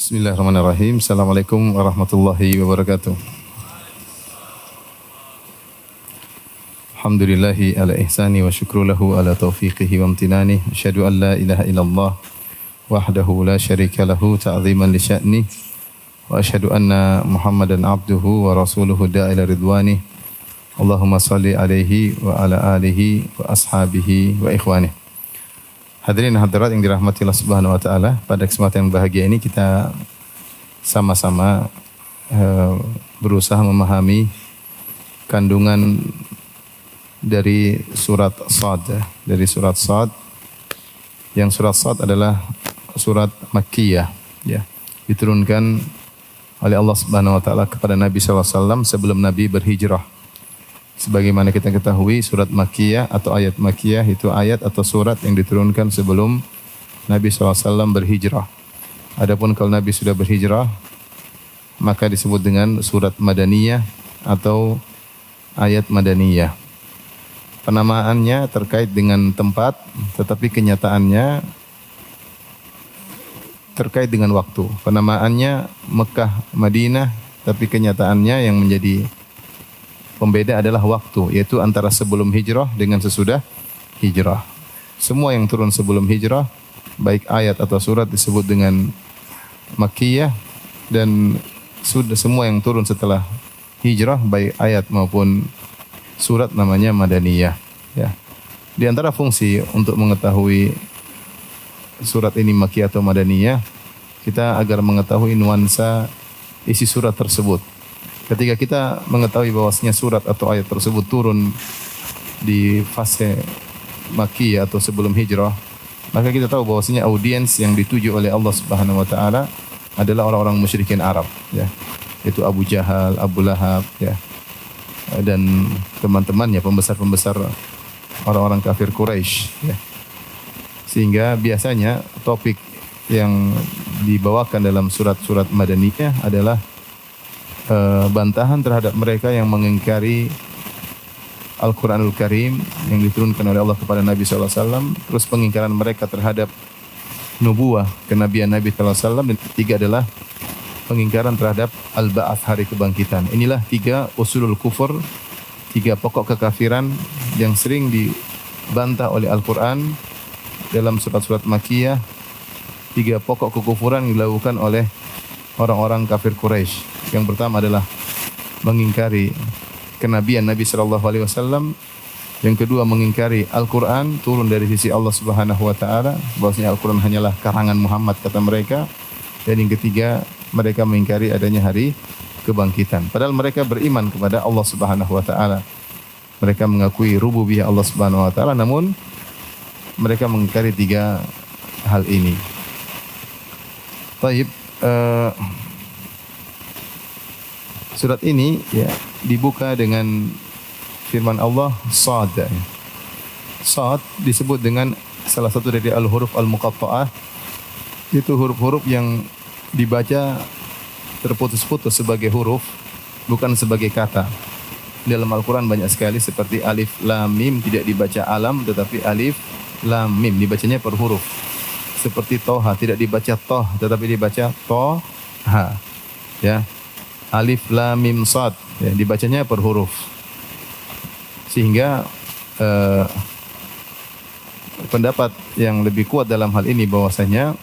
Bismillahirrahmanirrahim. Assalamualaikum warahmatullahi wabarakatuh. Alhamdulillahi ala ihsani wa syukru lahu ala taufiqihi wa amtinani. Asyhadu an la ilaha illallah wahdahu la syarika lahu ta'ziman li sya'ni. Wa asyhadu anna Muhammadan abduhu wa rasuluhu da'ila ridwani. Allahumma salli alaihi wa ala alihi wa ashabihi wa ikhwani. Hadirin hadirat yang dirahmati Allah Subhanahu wa taala, pada kesempatan yang bahagia ini kita sama-sama berusaha memahami kandungan dari surat Shad, yang surat Shad adalah surat Makkiyah, ya, diturunkan oleh Allah Subhanahu wa taala kepada Nabi sallallahu alaihi wasallam sebelum Nabi berhijrah. Sebagaimana kita ketahui, surat Makkiyah atau ayat Makkiyah itu ayat atau surat yang diturunkan sebelum Nabi SAW berhijrah. Adapun kalau Nabi sudah berhijrah, maka disebut dengan surat Madaniyah atau ayat Madaniyah. Penamaannya terkait dengan tempat, tetapi kenyataannya terkait dengan waktu. Penamaannya Mekah, Madinah, tapi kenyataannya yang menjadi pembeda adalah waktu, yaitu antara sebelum hijrah dengan sesudah hijrah. Semua yang turun sebelum hijrah, baik ayat atau surat, disebut dengan Makkiyah, dan semua yang turun setelah hijrah, baik ayat maupun surat, namanya Madaniyah. Ya. Di antara fungsi untuk mengetahui surat ini Makkiyah atau Madaniyah, kita agar mengetahui nuansa isi surat tersebut. Ketika kita mengetahui bahwasanya surat atau ayat tersebut turun di fase Makkiyah atau sebelum hijrah, maka kita tahu bahwasanya audiens yang dituju oleh Allah Subhanahu wa taala adalah orang-orang musyrikin Arab, ya. Yaitu Abu Jahal, Abu Lahab, ya. Dan teman-temannya, pembesar-pembesar orang-orang kafir Quraisy, ya. Sehingga biasanya topik yang dibawakan dalam surat-surat Madaniyah adalah bantahan terhadap mereka yang mengingkari Al-Quranul Karim yang diturunkan oleh Allah kepada Nabi SAW, terus pengingkaran mereka terhadap nubuah, kenabian Nabi SAW, dan ketiga adalah pengingkaran terhadap Al-Ba'ats, hari kebangkitan. Inilah tiga usulul kufur, tiga pokok kekafiran yang sering dibantah oleh Al-Quran dalam surat-surat Makkiyah. Tiga pokok kekufuran yang dilakukan oleh orang-orang kafir Quraisy. Yang pertama adalah mengingkari kenabian Nabi sallallahu alaihi wasallam. Yang kedua, mengingkari Al-Qur'an turun dari sisi Allah Subhanahu wa taala, bahwasanya Al-Qur'an hanyalah karangan Muhammad, kata mereka. Dan yang ketiga, mereka mengingkari adanya hari kebangkitan. Padahal mereka beriman kepada Allah Subhanahu wa taala. Mereka mengakui rububiyah Allah Subhanahu wa taala, namun mereka mengingkari tiga hal ini. Baik, surat ini, ya, dibuka dengan firman Allah Shad. Shad disebut dengan salah satu dari al-huruf al-muqatta'ah, itu huruf-huruf yang dibaca terputus-putus sebagai huruf, bukan sebagai kata. Dalam Al-Quran banyak sekali seperti alif lam mim, tidak dibaca alam tetapi alif lam mim, dibacanya per huruf. Seperti Toha, tidak dibaca toh tetapi dibaca toha, ya. Alif lam mim shad, ya, dibacanya per huruf. Sehingga pendapat yang lebih kuat dalam hal ini bahwasanya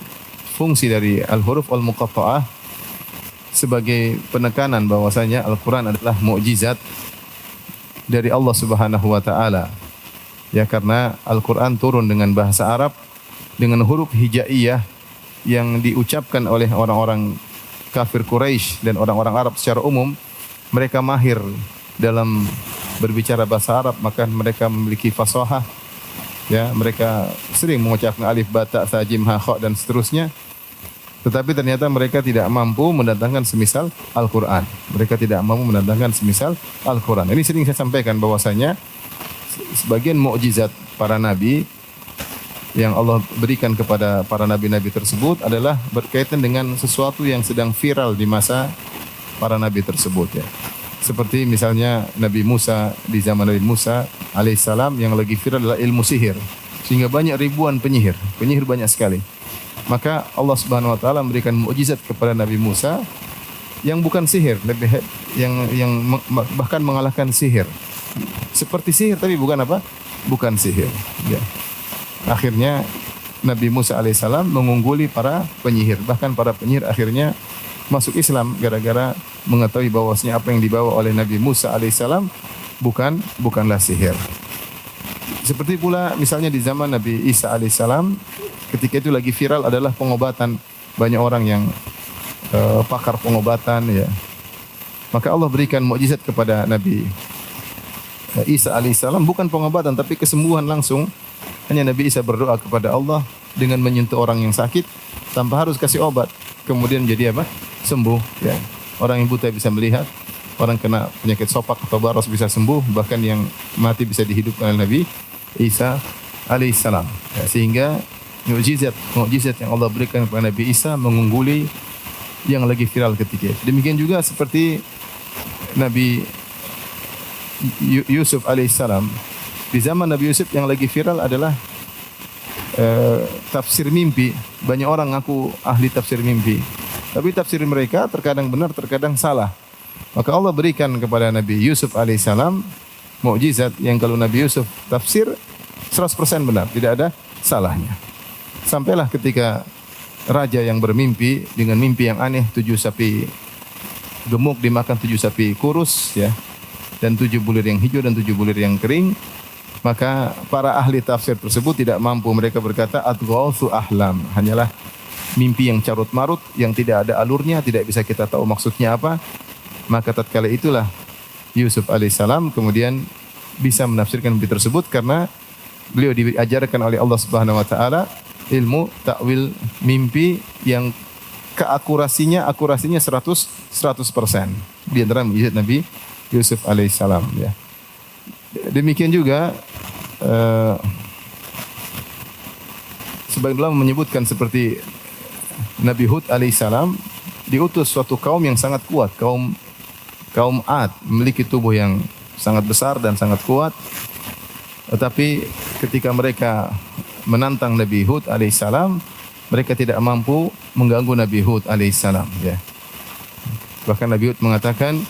fungsi dari al-huruf al-muqatta'ah sebagai penekanan bahwasanya Al-Qur'an adalah mukjizat dari Allah Subhanahu wa taala. Ya, karena Al-Qur'an turun dengan bahasa Arab, dengan huruf hijaiyah yang diucapkan oleh orang-orang kafir Quraisy dan orang-orang Arab secara umum. Mereka mahir dalam berbicara bahasa Arab, maka mereka memiliki fasahah, ya. Mereka sering mengucapkan alif, ba, ta, sa, jim, ha, kha, dan seterusnya. Tetapi ternyata mereka tidak mampu mendatangkan semisal Al-Quran. Mereka tidak mampu mendatangkan semisal Al-Quran. Ini sering saya sampaikan bahwasanya sebagian mukjizat para nabi yang Allah berikan kepada para nabi-nabi tersebut adalah berkaitan dengan sesuatu yang sedang viral di masa para nabi tersebut, ya. Seperti misalnya Nabi Musa, di zaman Nabi Musa alaihissalam yang lagi viral adalah ilmu sihir. Sehingga banyak ribuan penyihir banyak sekali. Maka Allah Subhanahu wa taala memberikan mukjizat kepada Nabi Musa yang bukan sihir, bahkan mengalahkan sihir. Seperti sihir tapi bukan apa? Bukan sihir. Ya. Akhirnya Nabi Musa alaihissalam mengungguli para penyihir. Bahkan para penyihir akhirnya masuk Islam gara-gara mengetahui bahwasanya apa yang dibawa oleh Nabi Musa alaihissalam bukanlah sihir. Seperti pula misalnya di zaman Nabi Isa alaihissalam, ketika itu lagi viral adalah pengobatan. Banyak orang yang pakar pengobatan, ya. Maka Allah berikan mukjizat kepada Nabi Isa alaihissalam, bukan pengobatan tapi kesembuhan langsung. Hanya Nabi Isa berdoa kepada Allah dengan menyentuh orang yang sakit tanpa harus kasih obat. Kemudian jadi apa? Sembuh, ya. Orang yang buta bisa melihat, orang kena penyakit sopak atau baros bisa sembuh, bahkan yang mati bisa dihidupkan oleh Nabi Isa alaihissalam. Ya, sehingga mukjizat yang Allah berikan kepada Nabi Isa mengungguli yang lagi viral ketika itu. Demikian juga seperti Nabi Yusuf alaihissalam. Di zaman Nabi Yusuf yang lagi viral adalah tafsir mimpi. Banyak orang ngaku ahli tafsir mimpi, tapi tafsir mereka terkadang benar, terkadang salah. Maka Allah berikan kepada Nabi Yusuf alaihissalam mukjizat yang kalau Nabi Yusuf tafsir 100% benar, tidak ada salahnya. Sampailah ketika raja yang bermimpi dengan mimpi yang aneh, 7 sapi gemuk dimakan 7 sapi kurus, ya, dan 7 bulir yang hijau dan 7 bulir yang kering. Maka para ahli tafsir tersebut tidak mampu. Mereka berkata adghautsu ahlam, hanyalah mimpi yang carut marut yang tidak ada alurnya, tidak bisa kita tahu maksudnya apa. Maka tatkala itulah Yusuf alaihissalam kemudian bisa menafsirkan mimpi tersebut karena beliau diajarkan oleh Allah Subhanahu wa taala ilmu takwil mimpi yang akurasinya 100%. Di antara mukjizat Nabi Yusuf alaihissalam, ya. Demikian juga sebagian ulama menyebutkan seperti Nabi Hud alaihissalam diutus suatu kaum yang sangat kuat, kaum Ad, memiliki tubuh yang sangat besar dan sangat kuat. Tetapi ketika mereka menantang Nabi Hud alaihissalam, mereka tidak mampu mengganggu Nabi Hud alaihissalam, ya. Bahkan Nabi Hud mengatakan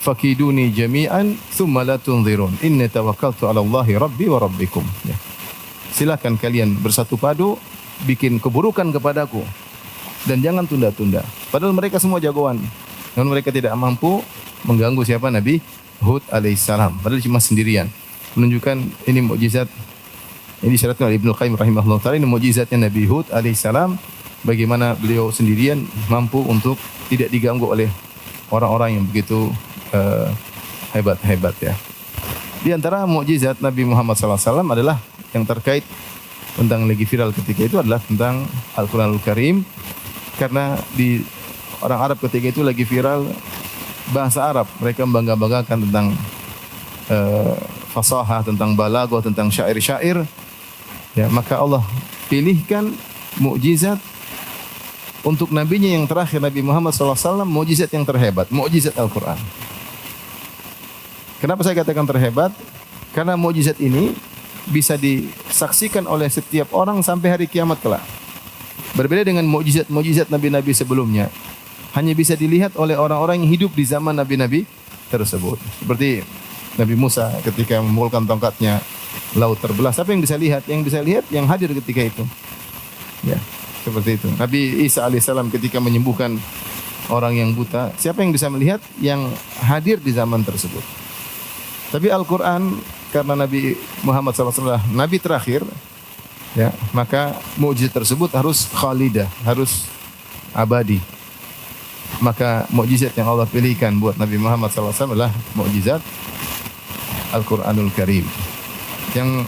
fakiduni jami'an thumma la tunzirun inni tawakkaltu 'ala Allahi rabbi wa rabbikum, ya. Silakan kalian bersatu padu bikin keburukan kepadaku dan jangan tunda-tunda. Padahal mereka semua jagoan, namun mereka tidak mampu mengganggu siapa? Nabi Hud alaihissalam. Padahal cuma sendirian. Menunjukkan ini mukjizat. Ini disyaratkan oleh Ibnu Qayyim rahimahullah taala, ini mukjizatnya Nabi Hud alaihissalam, bagaimana beliau sendirian mampu untuk tidak diganggu oleh orang-orang yang begitu hebat-hebat, ya. Di antara mukjizat Nabi Muhammad SAW adalah yang terkait tentang lagi viral ketika itu adalah tentang Al-Quranul Karim, karena di orang Arab ketika itu lagi viral bahasa Arab. Mereka membangga-banggakan tentang fasahah, tentang balaghah, tentang syair-syair, ya. Maka Allah pilihkan mukjizat untuk nabinya yang terakhir, Nabi Muhammad SAW, mukjizat yang terhebat, mukjizat Al-Quran. Kenapa saya katakan terhebat? Karena mukjizat ini bisa disaksikan oleh setiap orang sampai hari kiamat kelak. Berbeda dengan mukjizat nabi-nabi sebelumnya, hanya bisa dilihat oleh orang-orang yang hidup di zaman nabi-nabi tersebut. Seperti Nabi Musa ketika memukulkan tongkatnya, laut terbelah. Siapa yang bisa lihat? Yang bisa lihat yang hadir ketika itu, ya. Seperti itu. Nabi Isa alaihissalam ketika menyembuhkan orang yang buta, siapa yang bisa melihat? Yang hadir di zaman tersebut. Tapi Al-Quran, karena Nabi Muhammad SAW Nabi terakhir, ya, maka mukjizat tersebut harus khalidah, harus abadi. Maka mukjizat yang Allah pilihkan buat Nabi Muhammad SAW adalah mukjizat Al-Quranul Karim, yang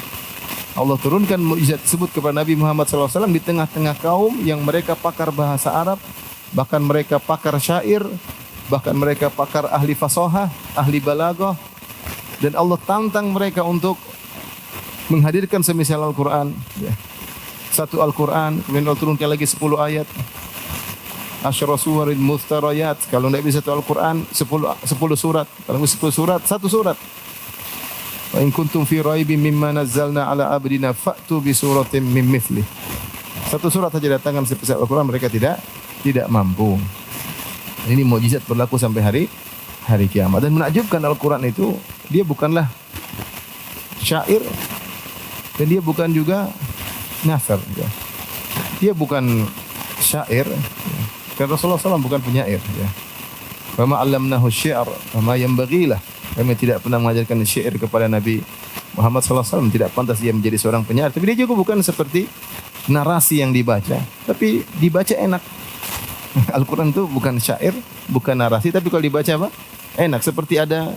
Allah turunkan mukjizat tersebut kepada Nabi Muhammad SAW di tengah-tengah kaum yang mereka pakar bahasa Arab, bahkan mereka pakar syair, bahkan mereka pakar ahli fasahah, ahli balaghah. Dan Allah tantang mereka untuk menghadirkan semisal Al-Quran, ya. Satu Al-Quran, kemudian Allah turunkan lagi 10 ayat. Asyra suwarin mustarayat. Kalau tidak bisa satu Al-Quran, 10 surat. Kalau 10 surat, 1 surat. Wa in kuntum fi raibin mimma nazzalna ala abdina fa'tu bi suratin min mithlih. Satu surat saja datangkan seperti Al-Quran mereka tidak mampu. Ini mukjizat berlaku sampai hari kiamat. Dan menakjubkan Al-Quran itu dia bukanlah syair dan dia bukan juga nasr. Ya. Dia bukan syair. Karena Rasulullah SAW bukan penyair. Ya. Wa ma 'allamnahu syi'r wa ma yanbaghi lah. Kami tidak pernah mengajarkan syair kepada Nabi Muhammad SAW. Tidak pantas dia menjadi seorang penyair. Tapi dia juga bukan seperti narasi yang dibaca. Tapi dibaca enak. Al-Quran itu bukan syair, bukan narasi. Tapi kalau dibaca apa? Enak. Seperti ada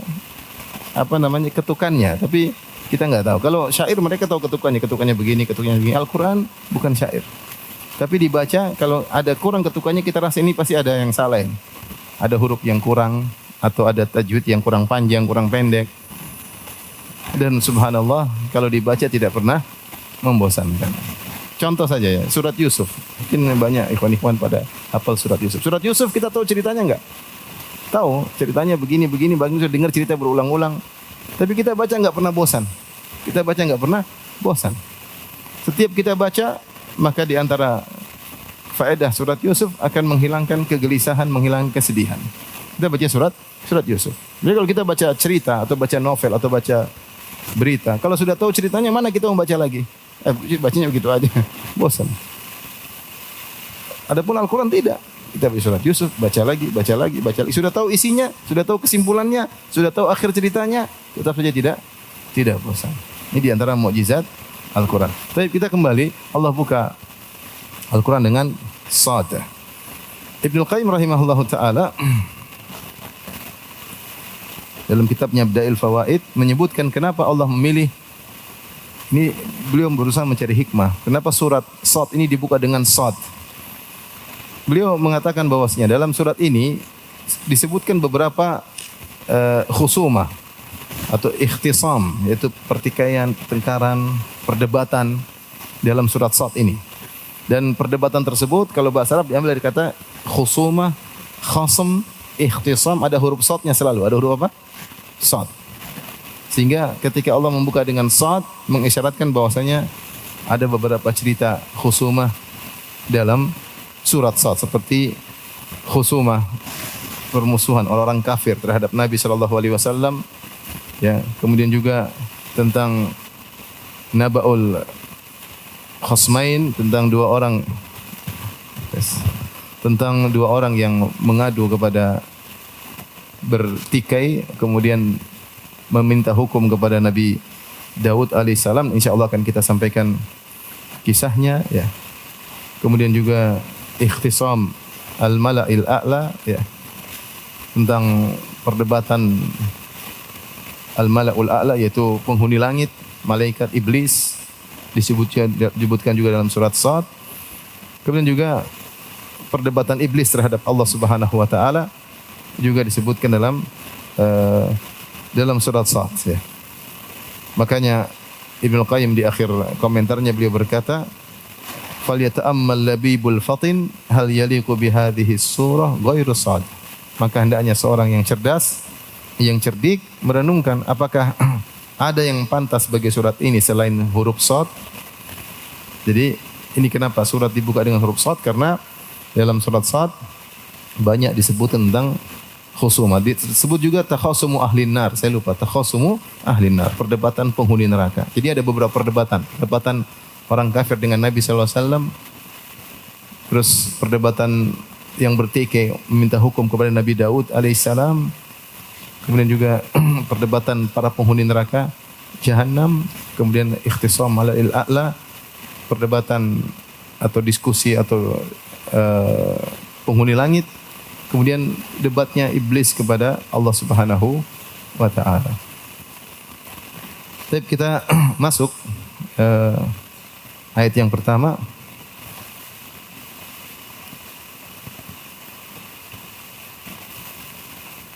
ketukannya. Tapi kita nggak tahu. Kalau syair mereka tahu ketukannya. Ketukannya begini, ketukannya begini. Al-Quran bukan syair. Tapi dibaca, kalau ada kurang ketukannya kita rasa ini pasti ada yang salah. Ada huruf yang kurang, atau ada tajwid yang kurang panjang, kurang pendek. Dan subhanallah, kalau dibaca tidak pernah membosankan. Contoh saja ya, surat Yusuf. Mungkin banyak ikhwan-ikhwan pada hafal surat Yusuf. Surat Yusuf kita tahu ceritanya enggak? Tahu, ceritanya begini, bagus dengar cerita berulang-ulang. Tapi kita baca enggak pernah bosan. Kita baca enggak pernah bosan. Setiap kita baca, maka di antara faedah surat Yusuf akan menghilangkan kegelisahan, menghilangkan kesedihan. Kita baca surat Yusuf. Jadi kalau kita baca cerita atau baca novel atau baca berita, kalau sudah tahu ceritanya mana kita mau baca lagi? Bacanya begitu aja, bosan. Adapun Al-Quran tidak. Kita baca surat Yusuf, baca lagi. Sudah tahu isinya, sudah tahu kesimpulannya, sudah tahu akhir ceritanya, tetap saja tidak bosan. Ini di antara mukjizat Al-Quran. Tapi kita kembali, Allah buka Al-Quran dengan Shad. Ibnu Qayyim rahimahullahu taala dalam kitabnya Badail Fawaid menyebutkan kenapa Allah memilih. Ini beliau berusaha mencari hikmah. Kenapa surat Shad ini dibuka dengan Shad? Beliau mengatakan bahwasanya dalam surat ini disebutkan beberapa khusumah atau ikhtisam, yaitu pertikaian, pertengkaran, perdebatan dalam surat Shad ini. Dan perdebatan tersebut kalau bahasa Arab diambil dari kata khusumah, khasm, ikhtisam, ada huruf Shadnya selalu. Ada huruf apa? Shad. Sehingga ketika Allah membuka dengan Shad mengisyaratkan bahwasanya ada beberapa cerita khusumah dalam surat Shad seperti khusumah permusuhan orang-orang kafir terhadap Nabi sallallahu alaihi wasallam, ya, kemudian juga tentang Naba'ul Khasmain, tentang dua orang yang mengadu kepada bertikai kemudian meminta hukum kepada Nabi Daud alaihissalam. Insyaallah akan kita sampaikan kisahnya, ya. Kemudian juga ikhtisam al-mala'il a'la, ya, tentang perdebatan al-mala'ul a'la yaitu penghuni langit, malaikat iblis, disebutkan juga dalam surat Shad. Kemudian juga perdebatan iblis terhadap Allah Subhanahu wa taala juga disebutkan dalam surat Shad, ya. Makanya Ibnu Qayyim di akhir komentarnya beliau berkata, "Falyata'ammal labibul fatin hal yaliqu bihadhihi surah ghairu Shad." Maka hendaknya seorang yang cerdas, yang cerdik merenungkan apakah ada yang pantas bagi surat ini selain huruf Shad. Jadi ini kenapa surat dibuka dengan huruf Shad, karena dalam surat Shad banyak disebut tentang khusumah. Disebut juga takhasumu ahlin nar. Saya lupa, takhasumu ahlin nar, perdebatan penghuni neraka. Jadi ada beberapa perdebatan orang kafir dengan Nabi sallallahu alaihi wasallam. Terus perdebatan yang bertikai meminta hukum kepada Nabi Daud alaihissalam. Kemudian juga perdebatan para penghuni neraka Jahannam, kemudian ikhtisam mala'il a'la, perdebatan atau diskusi atau penghuni langit. Kemudian debatnya iblis kepada Allah Subhanahu wa taala. Baik, kita masuk ayat yang pertama.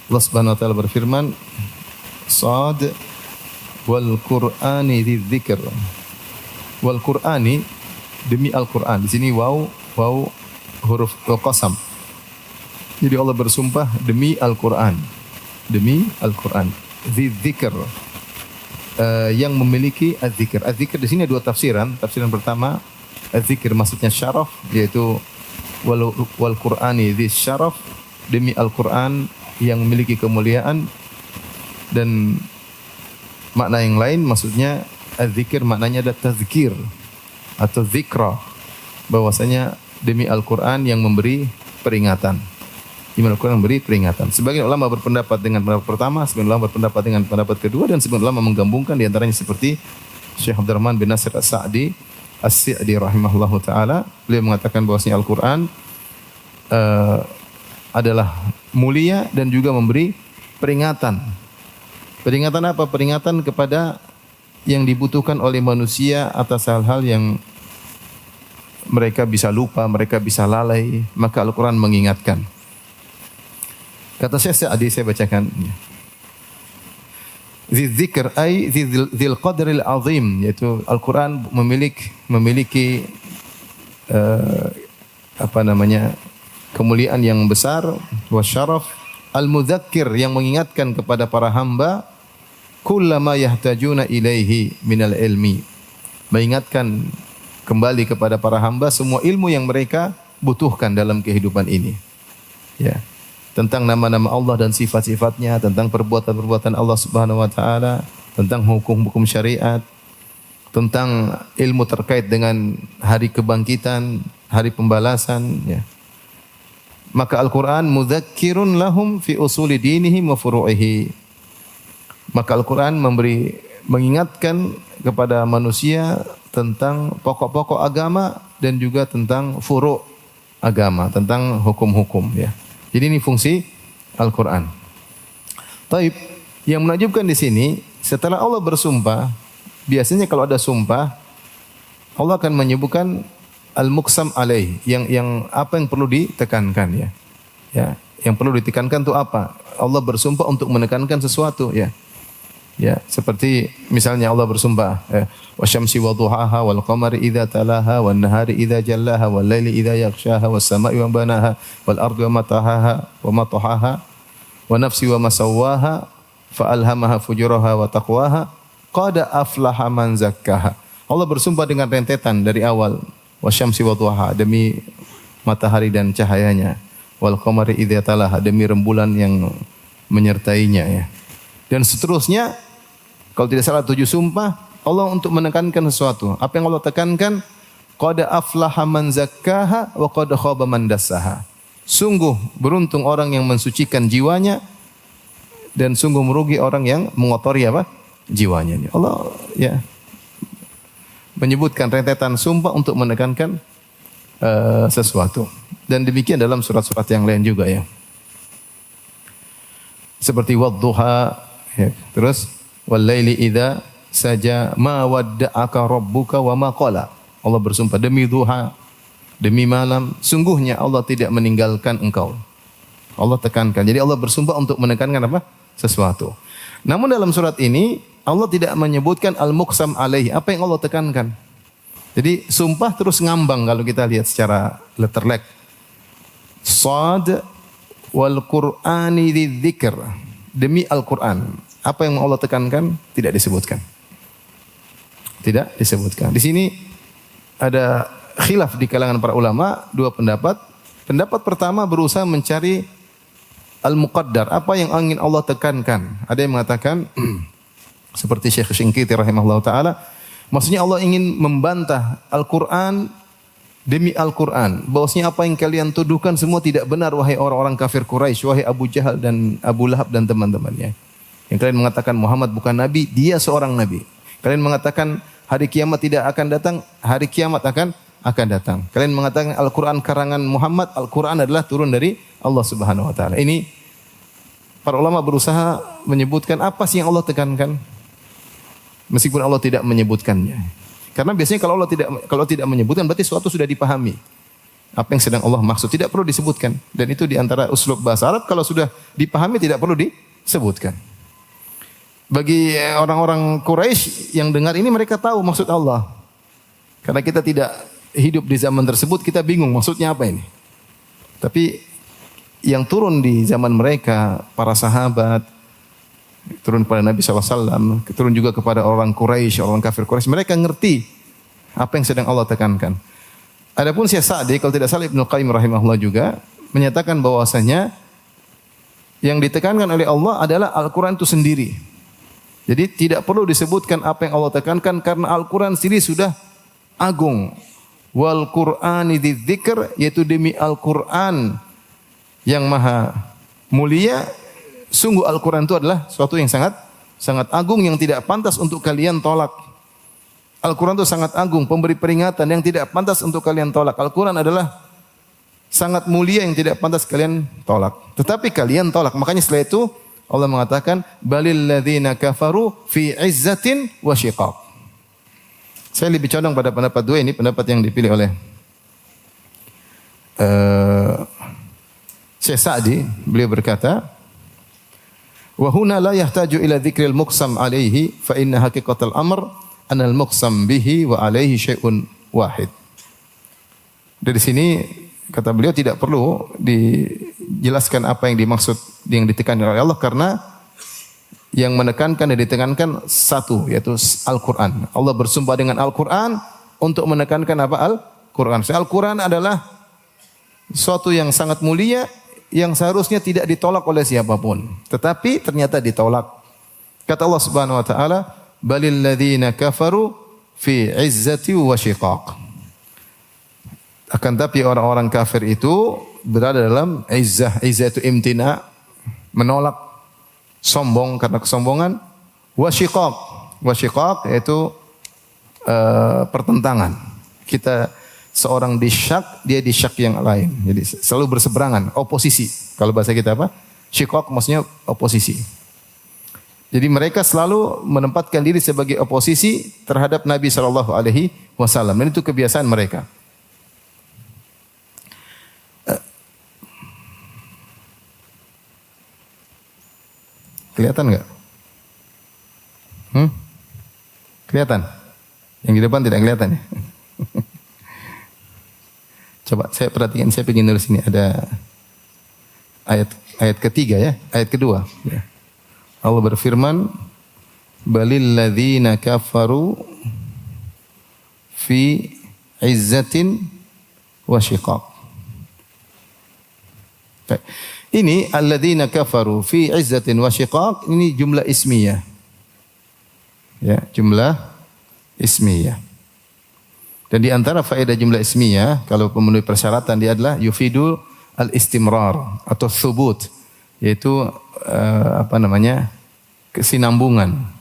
Allah Subhanahu wa taala berfirman, Shad wal Qur'ani dzidzikr. Wal Qur'ani, demi Al-Qur'an. Di sini waw huruf qasam. Jadi Allah bersumpah demi Al-Quran. Demi Al-Quran. Dzidzikr. Yang memiliki az-zikr. Az-zikr di sini ada dua tafsiran. Tafsiran pertama, Az-zikir maksudnya syaraf, yaitu wal Qur'ani dzis syaraf, demi Al-Qur'an yang memiliki kemuliaan. Dan makna yang lain maksudnya az-zikir maknanya ada tazkir atau zikra, bahwasanya demi Al-Qur'an yang memberi peringatan. Demi Al-Qur'an memberi peringatan. Sebagian ulama berpendapat dengan pendapat pertama, sebagian ulama berpendapat dengan pendapat kedua, dan sebagian ulama menggabungkan, di antaranya seperti Syekh Abdurrahman bin Nasir As-Sa'di rahimahullahu taala. Beliau mengatakan bahwasanya Al-Qur'an adalah mulia dan juga memberi peringatan. Peringatan apa? Peringatan kepada yang dibutuhkan oleh manusia atas hal-hal yang mereka bisa lupa, mereka bisa lalai, maka Al-Quran mengingatkan. Kata Syekh Sa'di, saya bacakan. Zikr ay dzil qadril azim, yaitu Al-Quran memiliki kemuliaan yang besar, wasyaraf al-mudzakkir, yang mengingatkan kepada para hamba kullama yahtajuna ilaihi minal ilmi, mengingatkan kembali kepada para hamba semua ilmu yang mereka butuhkan dalam kehidupan ini. Ya. Tentang nama-nama Allah dan sifat-sifatnya, tentang perbuatan-perbuatan Allah Subhanahu wa taala, tentang hukum-hukum syariat, tentang ilmu terkait dengan hari kebangkitan, hari pembalasan, ya. Maka Al-Quran mudzakkirun lahum fi usuli dinihim wa furu'ihi. Maka Al-Quran mengingatkan kepada manusia tentang pokok-pokok agama dan juga tentang furu' agama, tentang hukum-hukum, ya. Jadi ini fungsi Al-Quran. Taib, yang menakjubkan di sini, setelah Allah bersumpah, biasanya kalau ada sumpah, Allah akan menyebutkan al-muqsam alaih, yang apa yang perlu ditekankan, ya. Ya, yang perlu ditekankan itu apa? Allah bersumpah untuk menekankan sesuatu, ya. Ya, seperti misalnya Allah bersumpah, wasyamsi wadhuhaha wal qamari idza talaha wan nahari idza jallaha wal laili idza yaghshaha was sama'i wa banaha wal ardi wa ma tahaha wa nafsi wa ma sawwaha fa alhamaha fujuraha wa taqwaha qad aflaha man zakkaha. Allah bersumpah dengan rentetan dari awal, wasyamsi wadhuhaha, demi matahari dan cahayanya, wal qamari idza talaha, demi rembulan yang menyertainya, ya. Dan seterusnya, kalau tidak salah 7 sumpah, Allah untuk menekankan sesuatu. Apa yang Allah tekankan? Qad aflaha man zakkaha wa qad khaba man dassaha. Sungguh beruntung orang yang mensucikan jiwanya, dan sungguh merugi orang yang mengotori apa? Jiwanya. Allah, ya, menyebutkan rentetan sumpah untuk menekankan sesuatu. Dan demikian dalam surat-surat yang lain juga, ya. Seperti wadduha, ya. Terus wal laili idza saja ma wadda'aka rabbuka wa ma qala. Allah bersumpah demi duha, demi malam, sungguhnya Allah tidak meninggalkan engkau. Allah tekankan. Jadi Allah bersumpah untuk menekankan apa? Sesuatu. Namun dalam surat ini Allah tidak menyebutkan al-muqsam alaih, apa yang Allah tekankan. Jadi sumpah terus ngambang kalau kita lihat secara letterlek. Sad wal Qur'ani dzidzikr, demi Al-Qur'an. Apa yang Allah tekankan tidak disebutkan. Tidak disebutkan. Di sini ada khilaf di kalangan para ulama, 2 pendapat. Pendapat pertama berusaha mencari al-muqaddar, apa yang ingin Allah tekankan. Ada yang mengatakan seperti Syekh Syinqiti rahimahullah taala, maksudnya Allah ingin membantah Al-Qur'an demi Al-Qur'an, bahwasanya apa yang kalian tuduhkan semua tidak benar, wahai orang-orang kafir Quraisy, wahai Abu Jahal dan Abu Lahab dan teman-temannya. Yang kalian mengatakan Muhammad bukan nabi, dia seorang nabi. Kalian mengatakan hari kiamat tidak akan datang, hari kiamat akan datang. Kalian mengatakan Al-Qur'an karangan Muhammad, Al-Qur'an adalah turun dari Allah Subhanahu wa taala. Ini para ulama berusaha menyebutkan apa sih yang Allah tekankan, meskipun Allah tidak menyebutkannya. Karena biasanya kalau tidak menyebutkan berarti sesuatu sudah dipahami. Apa yang sedang Allah maksud tidak perlu disebutkan. Dan itu di antara uslub bahasa Arab, kalau sudah dipahami tidak perlu disebutkan. Bagi orang-orang Quraisy yang dengar ini, mereka tahu maksud Allah. Karena kita tidak hidup di zaman tersebut, kita bingung maksudnya apa ini. Tapi yang turun di zaman mereka, para sahabat, turun kepada Nabi SAW, turun juga kepada orang Quraisy, orang kafir Quraisy, mereka ngerti apa yang sedang Allah tekankan. Adapun Syekh Sa'di kalau tidak salah Ibnu Qayyim rahimahullah juga menyatakan bahwasanya yang ditekankan oleh Allah adalah Al-Qur'an itu sendiri. Jadi tidak perlu disebutkan apa yang Allah tekankan karena Al-Qur'an sendiri sudah agung. Wal Qur'ani dzidzikr, yaitu demi Al-Qur'an yang maha mulia. Sungguh Al-Qur'an itu adalah suatu yang sangat agung yang tidak pantas untuk kalian tolak. Al-Quran itu sangat agung, pemberi peringatan yang tidak pantas untuk kalian tolak. Al-Quran adalah sangat mulia yang tidak pantas kalian tolak. Tetapi kalian tolak. Makanya setelah itu Allah mengatakan, balil ladzina kafaru fi izzatin wa syiqaq. Saya lebih condong pada pendapat dua ini, pendapat yang dipilih oleh Syekh Sa'di. Beliau berkata, wa huna la yahtaju ila dzikril muqsam alaihi fa inna haqiqatal amr anal muqsam bihi wa alaihi syai'un wahid. Dari sini kata beliau tidak perlu dijelaskan apa yang dimaksud yang ditekankan oleh Allah karena yang menekankan dan ditekankan satu yaitu Al-Qur'an. Allah bersumpah dengan Al-Qur'an untuk menekankan apa? Al-Qur'an. Al-Qur'an adalah suatu yang sangat mulia yang seharusnya tidak ditolak oleh siapapun. Tetapi ternyata ditolak. Kata Allah Subhanahu wa taala, balil ladzina kafaru fi izzati wa syiqaq. Akan tapi orang-orang kafir itu berada dalam izzah. Izzah itu imtina, menolak, sombong karena kesombongan. Wa syiqaq. Wa syiqaq yaitu pertentangan. Kita seorang disyak, dia disyak yang lain. Jadi selalu berseberangan, oposisi. Kalau bahasa kita apa? Syiqaq maksudnya oposisi. Jadi mereka selalu menempatkan diri sebagai oposisi terhadap Nabi sallallahu alaihi wasallam. Dan itu kebiasaan mereka. Kelihatan enggak? Kelihatan? Yang di depan tidak kelihatan ya? Coba saya perhatikan, saya ingin nulis ini ada ayat ketiga ya, ayat kedua ya. Allah berfirman, balil ladzina kafaru fi izzatin wa syiqaq. Ini alladzina kafaru fi izzatin wa syiqaq, ini jumlah ismiyah. Ya, jumlah ismiyah. Dan di antara faedah jumlah ismiyah kalau memenuhi persyaratan dia adalah yufidul al-istimrar atau thubut, yaitu kesinambungan.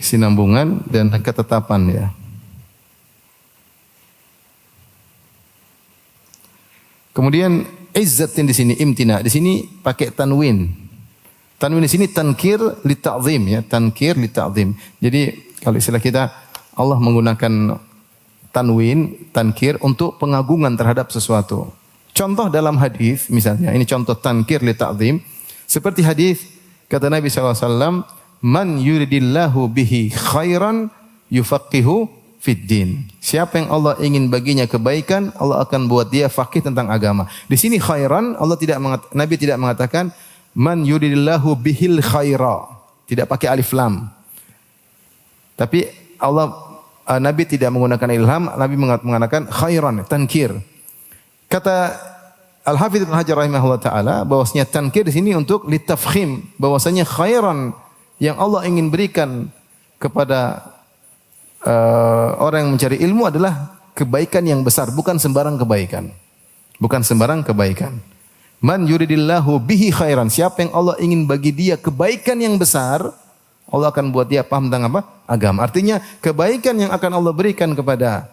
Kesinambungan dan ketetapan ya. Kemudian izzatin di sini imtina, di sini pakai tanwin. Tanwin di sini tankir li ta'zim ya, tankir li ta'zim. Jadi kalau istilah kita Allah menggunakan tanwin, tankir untuk pengagungan terhadap sesuatu. Contoh dalam hadis misalnya, ini contoh tankir li ta'zim. Seperti hadis kata Nabi SAW, man yuridillahu bihi khairan yufaqihu fid din. Siapa yang Allah ingin baginya kebaikan, Allah akan buat dia faqih tentang agama. Di sini khairan, Nabi tidak mengatakan man yuridillahu bihil khaira. Tidak pakai alif lam. Tapi Nabi tidak menggunakan ilham, Nabi menggunakan khairan, tankir. Kata Al-Hafidz Ibnu Hajar rahimahullah taala bahwasanya tankir di sini untuk litafkhim, bahwasanya khairan yang Allah ingin berikan kepada orang yang mencari ilmu adalah kebaikan yang besar, bukan sembarang kebaikan. Bukan sembarang kebaikan. Man yuridillahu bihi khairan, siapa yang Allah ingin bagi dia kebaikan yang besar, Allah akan buat dia paham tentang apa? Agama. Artinya kebaikan yang akan Allah berikan kepada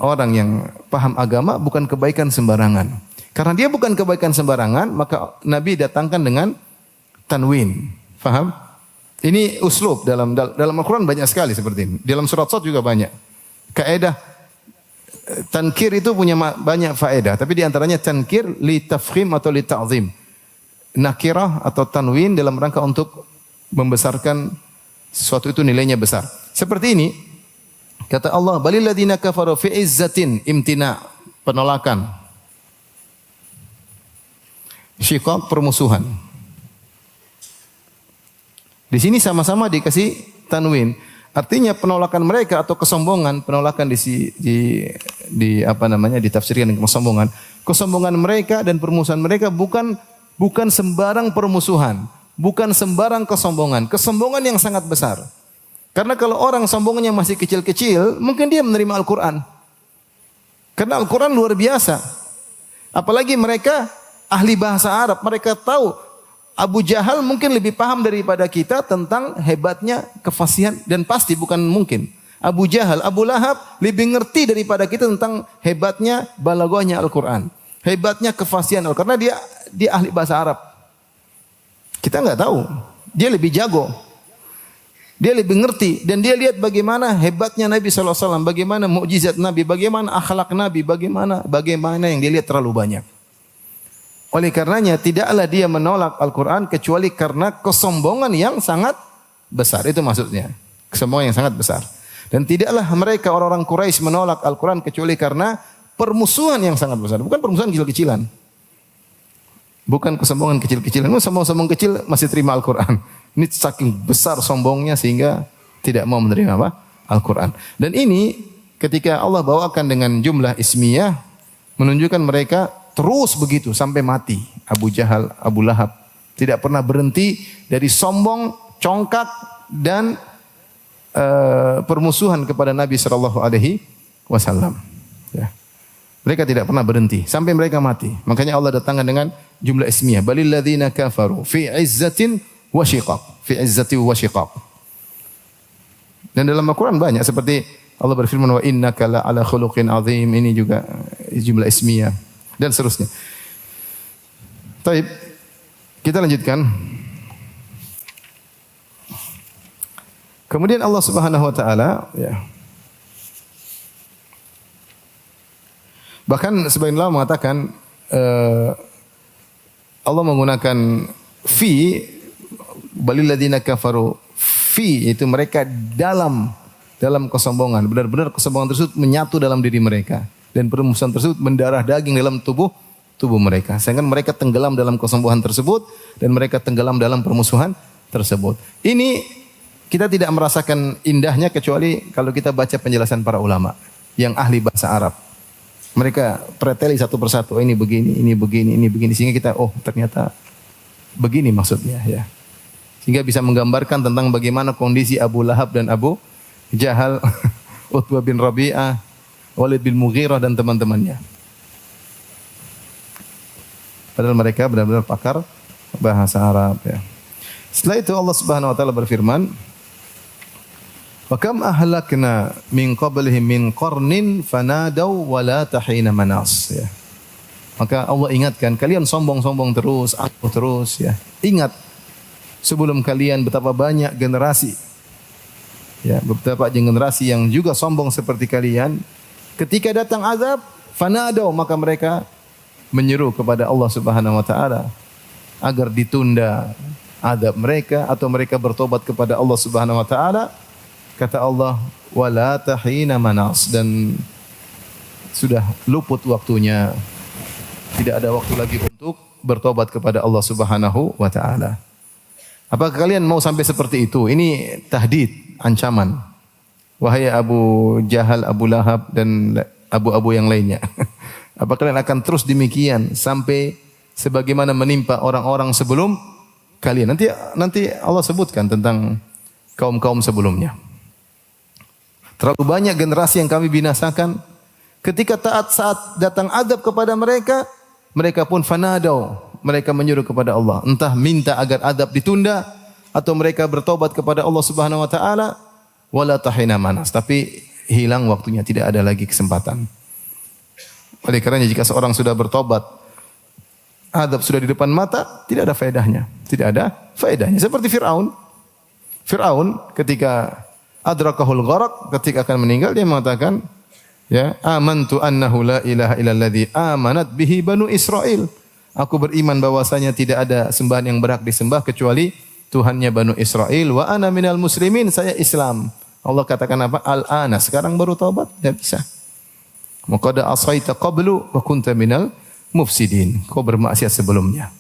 orang yang paham agama bukan kebaikan sembarangan. Karena dia bukan kebaikan sembarangan, maka Nabi datangkan dengan tanwin. Faham? Ini uslub dalam Al-Quran banyak sekali seperti ini. Dalam surat Shad juga banyak. Kaidah tankir itu punya banyak faedah, tapi di antaranya tankir li tafkhim atau li ta'zim. Nakirah atau tanwin dalam rangka untuk membesarkan sesuatu itu nilainya besar. Seperti ini kata Allah, balil ladzina kafaru fi izzatin, imtina, penolakan. Syiqaq permusuhan. Di sini sama-sama dikasih tanwin. Artinya penolakan mereka atau kesombongan, penolakan ditafsirkan dengan kesombongan. Kesombongan mereka dan permusuhan mereka bukan sembarang permusuhan, bukan sembarang kesombongan, kesombongan yang sangat besar. Karena kalau orang sombongnya masih kecil-kecil, mungkin dia menerima Al-Qur'an. Karena Al-Qur'an luar biasa. Apalagi mereka ahli bahasa Arab, mereka tahu Abu Jahal mungkin lebih paham daripada kita tentang hebatnya kefasihan dan pasti bukan mungkin. Abu Jahal, Abu Lahab lebih ngerti daripada kita tentang hebatnya balaghahnya Al-Qur'an. Hebatnya kefasihan Al-Qur'an karena dia ahli bahasa Arab. Kita enggak tahu. Dia lebih jago. Dia lebih ngerti dan dia lihat bagaimana hebatnya Nabi sallallahu alaihi wasallam, bagaimana mukjizat Nabi, bagaimana akhlak Nabi, bagaimana yang dia lihat terlalu banyak. Oleh karenanya tidaklah dia menolak Al-Quran kecuali karena kesombongan yang sangat besar. Itu maksudnya. Kesombongan yang sangat besar. Dan tidaklah mereka orang-orang Quraisy menolak Al-Quran kecuali karena permusuhan yang sangat besar. Bukan permusuhan kecil-kecilan. Bukan kesombongan kecil-kecilan. Sombong-sombong kecil masih terima Al-Quran. Ini saking besar sombongnya sehingga tidak mau menerima apa? Al-Quran. Dan ini ketika Allah bawakan dengan jumlah ismiyah menunjukkan mereka terus begitu sampai mati. Abu Jahal, Abu Lahab tidak pernah berhenti dari sombong, congkak dan permusuhan kepada Nabi sallallahu alaihi wasallam. Ya. Mereka tidak pernah berhenti sampai mereka mati. Makanya Allah datangkan dengan jumlah ismiyah. Balil ladzina kafaru fi izzatin wa syiqaq. Fi izzati wa syiqaq. Dan dalam Al-Qur'an banyak seperti Allah berfirman wa innaka la ala khuluqin azim. Ini juga jumlah ismiyah. Dan seterusnya. Baik, kita lanjutkan. Kemudian Allah Subhanahu wa taala ya. Bahkan sebagian ulama mengatakan Allah menggunakan fi balil ladzina kafaru fi itu mereka dalam kesombongan. Benar-benar kesombongan tersebut menyatu dalam diri mereka. Dan permusuhan tersebut mendarah daging dalam tubuh mereka. Sehingga mereka tenggelam dalam kesombongan tersebut dan mereka tenggelam dalam permusuhan tersebut. Ini kita tidak merasakan indahnya kecuali kalau kita baca penjelasan para ulama yang ahli bahasa Arab. Mereka preteli satu persatu, oh, ini begini, ini begini, ini begini sehingga kita ternyata begini maksudnya ya. Sehingga bisa menggambarkan tentang bagaimana kondisi Abu Lahab dan Abu Jahal, Utbah bin Rabi'ah, Walid bin Mughirah dan teman-temannya. Padahal mereka benar-benar pakar bahasa Arab ya. Setelah itu Allah Subhanahu wa taala berfirman, "Wa kam ahlakna min qablihim min qarnin fanadaw wa la tahina manas." Ya. Maka Allah ingatkan, kalian sombong-sombong terus, aku terus ya. Ingat sebelum kalian betapa banyak generasi ya, betapa generasi yang juga sombong seperti kalian. Ketika datang azab, fanadaw, maka mereka menyeru kepada Allah Subhanahu wa taala agar ditunda azab mereka atau mereka bertobat kepada Allah Subhanahu wa taala. Kata Allah, wala tahina manas, dan sudah luput waktunya. Tidak ada waktu lagi untuk bertobat kepada Allah Subhanahu wa taala. Apakah kalian mau sampai seperti itu? Ini tahdid, ancaman. Wahai Abu Jahal, Abu Lahab dan abu-abu yang lainnya. Apa kalian akan terus demikian sampai sebagaimana menimpa orang-orang sebelum kalian? Nanti Allah sebutkan tentang kaum-kaum sebelumnya. Terlalu banyak generasi yang kami binasakan. Ketika saat datang azab kepada mereka, mereka pun fanadaw. Mereka menyuruh kepada Allah. Entah minta agar azab ditunda atau mereka bertobat kepada Allah Subhanahu wa taala. Wala tahina manas, tapi hilang waktunya, tidak ada lagi kesempatan. Oleh karenanya jika seorang sudah bertobat, azab sudah di depan mata, tidak ada faedahnya. Tidak ada faedahnya. Seperti Fir'aun. Fir'aun ketika adrakahul gharaq, ketika akan meninggal dia mengatakan, ya, amantu annahu la ilaha illalladzi amanat bihi banu Israil. Aku beriman bahwasanya tidak ada sembahan yang berhak disembah kecuali Tuhannya Banu Israel, wa ana minal muslimin, saya Islam. Allah katakan apa? Al-ana, sekarang baru taubat? Tidak bisa. Wa qad asaita qablu wa kunta minal mufsidin. Kau bermaksiat sebelumnya.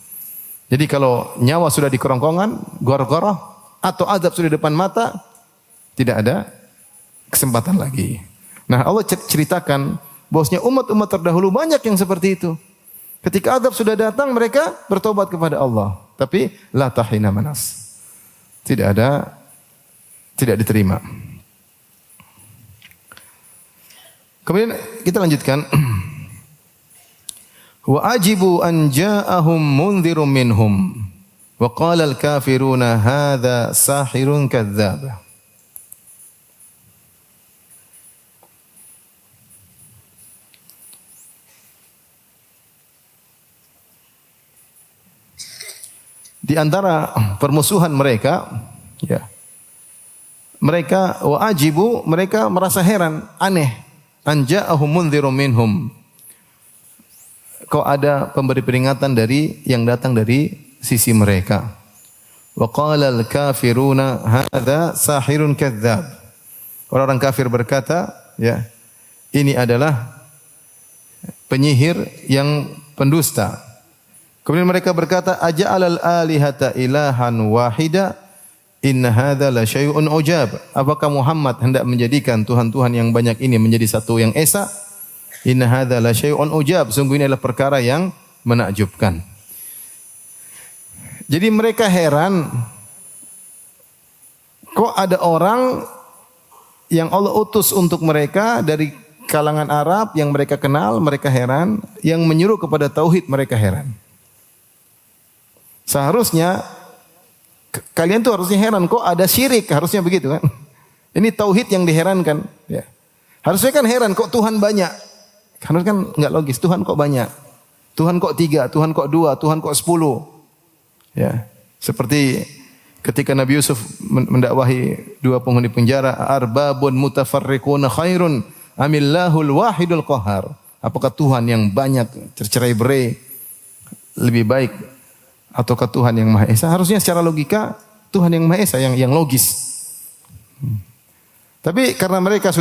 Jadi kalau nyawa sudah di kerongkongan, gor-goroh, atau azab sudah di depan mata, tidak ada kesempatan lagi. Nah, Allah ceritakan bahwasanya umat-umat terdahulu banyak yang seperti itu. Ketika azab sudah datang, mereka bertobat kepada Allah. Tapi la tahina manas. Tidak diterima. Kemudian kita lanjutkan. Wa ajibu an ja'ahum mundhirum minhum wa qala al-kafiruna hadza sahirun kadzdzab. Di antara permusuhan mereka, ya. Mereka wa ajibu, mereka merasa heran, aneh. An ja'ahum mundhirum minhum. Kok ada pemberi peringatan yang datang dari sisi mereka. Wa qala al-kafiruna hadza sahirun kadzdzab. Orang-orang kafir berkata, ya, ini adalah penyihir yang pendusta. Kemudian mereka berkata, aja'alal alihata ilahan wahida inna hadza la syai'un ujab. Apakah Muhammad hendak menjadikan tuhan-tuhan yang banyak ini menjadi satu yang esa? Inna hadza la syai'un ujab. Sungguh ini adalah perkara yang menakjubkan. Jadi mereka heran, kok ada orang yang Allah utus untuk mereka dari kalangan Arab yang mereka kenal, mereka heran, yang menyuruh kepada tauhid mereka heran. Seharusnya kalian tuh harusnya heran, kok ada syirik, harusnya begitu kan? Ini tauhid yang diherankan, ya. Harusnya kan heran, kok Tuhan banyak? Karena kan enggak logis, Tuhan kok banyak? Tuhan kok 3, Tuhan kok 2, Tuhan kok 10? Ya, seperti ketika Nabi Yusuf mendakwahi 2 penghuni penjara, arbabun mutafarriquna khairun amillahul wahidul qahar. Apakah Tuhan yang banyak tercerai-berai lebih baik ataukah Tuhan yang Maha Esa? Harusnya secara logika Tuhan yang Maha Esa yang logis. Tapi karena mereka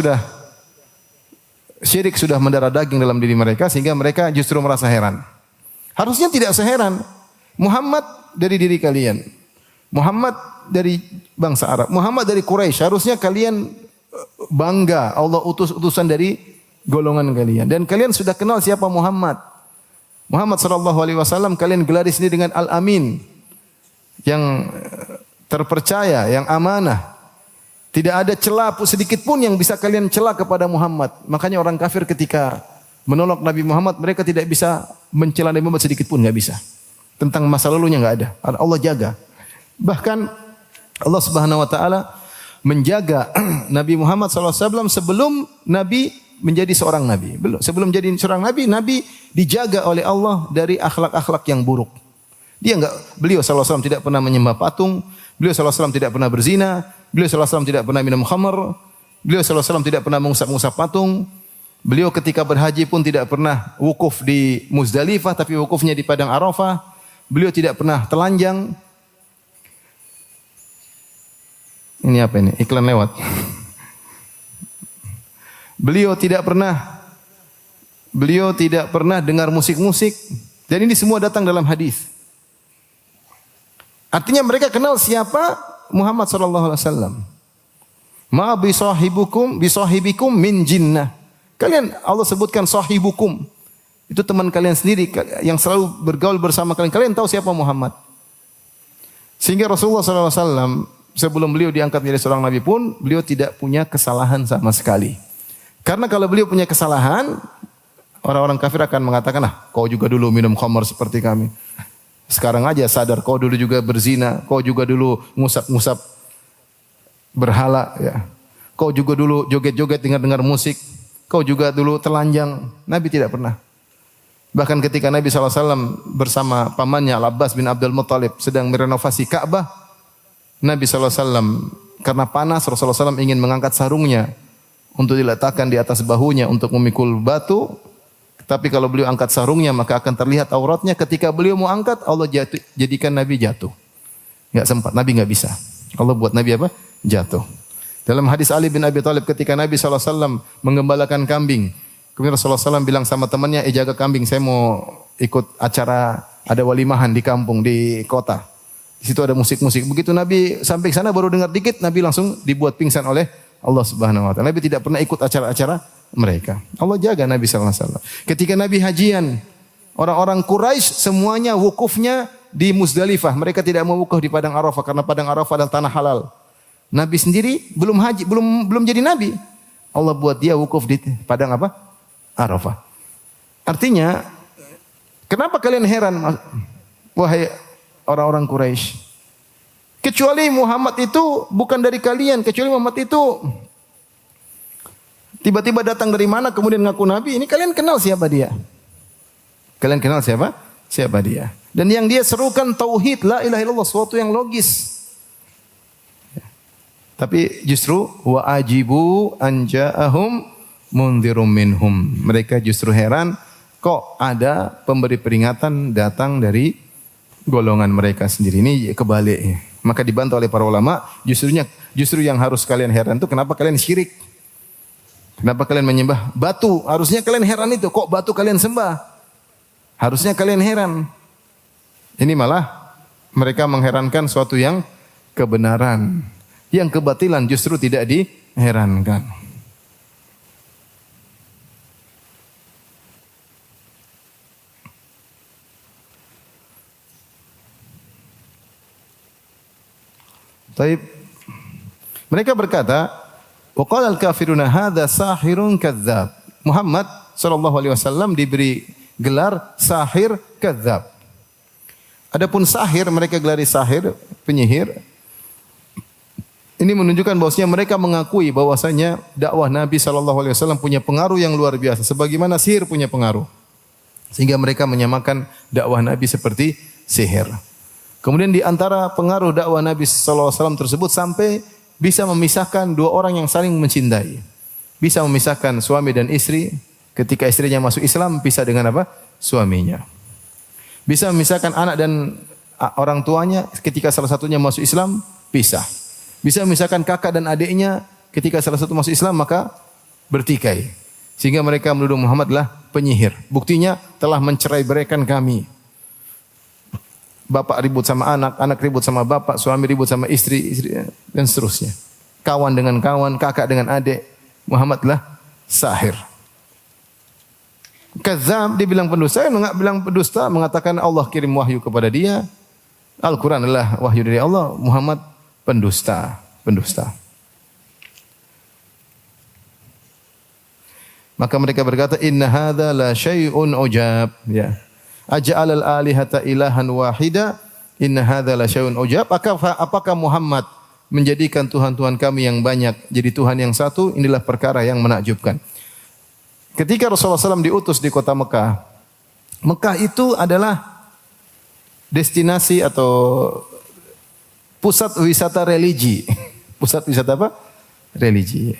syirik sudah mendarah daging dalam diri mereka sehingga mereka justru merasa heran. Harusnya tidak seheran. Muhammad dari diri kalian. Muhammad dari bangsa Arab. Muhammad dari Quraisy. Harusnya kalian bangga Allah utus utusan dari golongan kalian. Dan kalian sudah kenal siapa Muhammad. Muhammad sallallahu alaihi wasallam kalian gelari sendiri dengan Al-Amin. Yang terpercaya, yang amanah. Tidak ada celah sedikit pun yang bisa kalian celah kepada Muhammad. Makanya orang kafir ketika menolak Nabi Muhammad, mereka tidak bisa mencela Nabi Muhammad sedikit pun, enggak bisa. Tentang masa lalunya enggak ada. Allah jaga. Bahkan Allah Subhanahu wa taala menjaga Nabi Muhammad SAW sebelum Nabi menjadi seorang nabi. Belum, sebelum jadi seorang nabi, Nabi dijaga oleh Allah dari akhlak-akhlak yang buruk. Beliau SAW tidak pernah menyembah patung, beliau SAW tidak pernah berzina, beliau SAW tidak pernah minum khamar, beliau SAW tidak pernah mengusap-ngusap patung. Beliau ketika berhaji pun tidak pernah wukuf di Muzdalifah, tapi wukufnya di Padang Arafah. Beliau tidak pernah telanjang. Ini apa ini? Iklan lewat. Beliau tidak pernah dengar musik-musik. Dan ini semua datang dalam hadis. Artinya mereka kenal siapa Muhammad sallallahu alaihi wasallam. Ma bi sahibikum min jinnah. Kalian Allah sebutkan sahibukum. Itu teman kalian sendiri yang selalu bergaul bersama kalian. Kalian tahu siapa Muhammad. Sehingga Rasulullah sallallahu alaihi wasallam sebelum beliau diangkat menjadi seorang nabi pun beliau tidak punya kesalahan sama sekali. Karena kalau beliau punya kesalahan, orang-orang kafir akan mengatakan, kau juga dulu minum khamar seperti kami. Sekarang aja sadar kau dulu juga berzina, kau juga dulu ngusap-ngusap berhala, ya. Kau juga dulu joget-joget dengar-dengar musik, kau juga dulu telanjang. Nabi tidak pernah. Bahkan ketika Nabi SAW bersama pamannya Al-Abbas bin Abdul Muttalib sedang merenovasi Ka'bah, Nabi SAW karena panas Rasulullah SAW ingin mengangkat sarungnya untuk diletakkan di atas bahunya untuk memikul batu. Tapi kalau beliau angkat sarungnya maka akan terlihat auratnya. Ketika beliau mau angkat, Allah jadikan Nabi jatuh. Enggak sempat, Nabi enggak bisa. Allah buat Nabi apa? Jatuh. Dalam hadis Ali bin Abi Thalib ketika Nabi SAW menggembalakan kambing. Kemudian Rasulullah SAW bilang sama temannya, jaga kambing, saya mau ikut acara ada walimahan di kampung, di kota. Di situ ada musik-musik. Begitu Nabi sampai ke sana baru dengar dikit, Nabi langsung dibuat pingsan oleh Allah Subhanahu wa taala. Nabi tidak pernah ikut acara-acara mereka. Allah jaga Nabi sallallahu alaihi wasallam. Ketika Nabi hajian, orang-orang Quraisy semuanya wukufnya di Muzdalifah. Mereka tidak mau wukuf di padang Arafah karena padang Arafah adalah tanah halal. Nabi sendiri belum haji, belum jadi nabi. Allah buat dia wukuf di padang apa? Arafah. Artinya, kenapa kalian heran wahai orang-orang Quraisy? Kecuali Muhammad itu bukan dari kalian, kecuali Muhammad itu tiba-tiba datang dari mana kemudian ngaku nabi, ini kalian kenal siapa dia? Kalian kenal siapa? Siapa dia? Dan yang dia serukan tauhid, la ilaha illallah, sesuatu yang logis. Tapi justru wa ajibu an ja'ahum mundhirum minhum. Mereka justru heran kok ada pemberi peringatan datang dari golongan mereka sendiri. Ini kebalik. Maka dibantah oleh para ulama, justru yang harus kalian heran itu kenapa kalian syirik? Kenapa kalian menyembah batu? Harusnya kalian heran itu, kok batu kalian sembah? Harusnya kalian heran. Ini malah mereka mengherankan suatu yang kebenaran. Yang kebatilan justru tidak diherankan. Taib. Mereka berkata, wa qala al-kafiruna hadza sahirun kadzdzab. Muhammad sallallahu alaihi wasallam diberi gelar sahir kadzdzab. Adapun sahir, mereka gelari sahir, penyihir. Ini menunjukkan bahwasanya mereka mengakui bahwasanya dakwah Nabi sallallahu alaihi wasallam punya pengaruh yang luar biasa sebagaimana sihir punya pengaruh. Sehingga mereka menyamakan dakwah Nabi seperti sihir. Kemudian di antara pengaruh dakwah Nabi sallallahu alaihi wasallam tersebut sampai bisa memisahkan dua orang yang saling mencintai. Bisa memisahkan suami dan istri ketika istrinya masuk Islam pisah dengan apa? Suaminya. Bisa memisahkan anak dan orang tuanya ketika salah satunya masuk Islam, pisah. Bisa memisahkan kakak dan adiknya ketika salah satu masuk Islam maka bertikai. Sehingga mereka menuduh Muhammad adalah penyihir. Buktinya telah mencerai-beraikan kami. Bapak ribut sama anak, anak ribut sama bapak, suami ribut sama istri, dan seterusnya. Kawan dengan kawan, kakak dengan adik. Muhammad adalah sahir. Kadzdzab, dia bilang pendusta, bilang pendusta, mengatakan Allah kirim wahyu kepada dia. Al-Quran adalah wahyu dari Allah. Muhammad pendusta. Maka mereka berkata, inna hadza la syai'un ujab. Ya. Aj'al al-alihata ilahan wahida. Inna hadza la syai'un ujab. Apakah Muhammad menjadikan Tuhan-Tuhan kami yang banyak jadi Tuhan yang satu? Inilah perkara yang menakjubkan. Ketika Rasulullah SAW diutus di kota Mekah, Mekah itu adalah destinasi atau pusat wisata religi. Pusat wisata apa? Religi.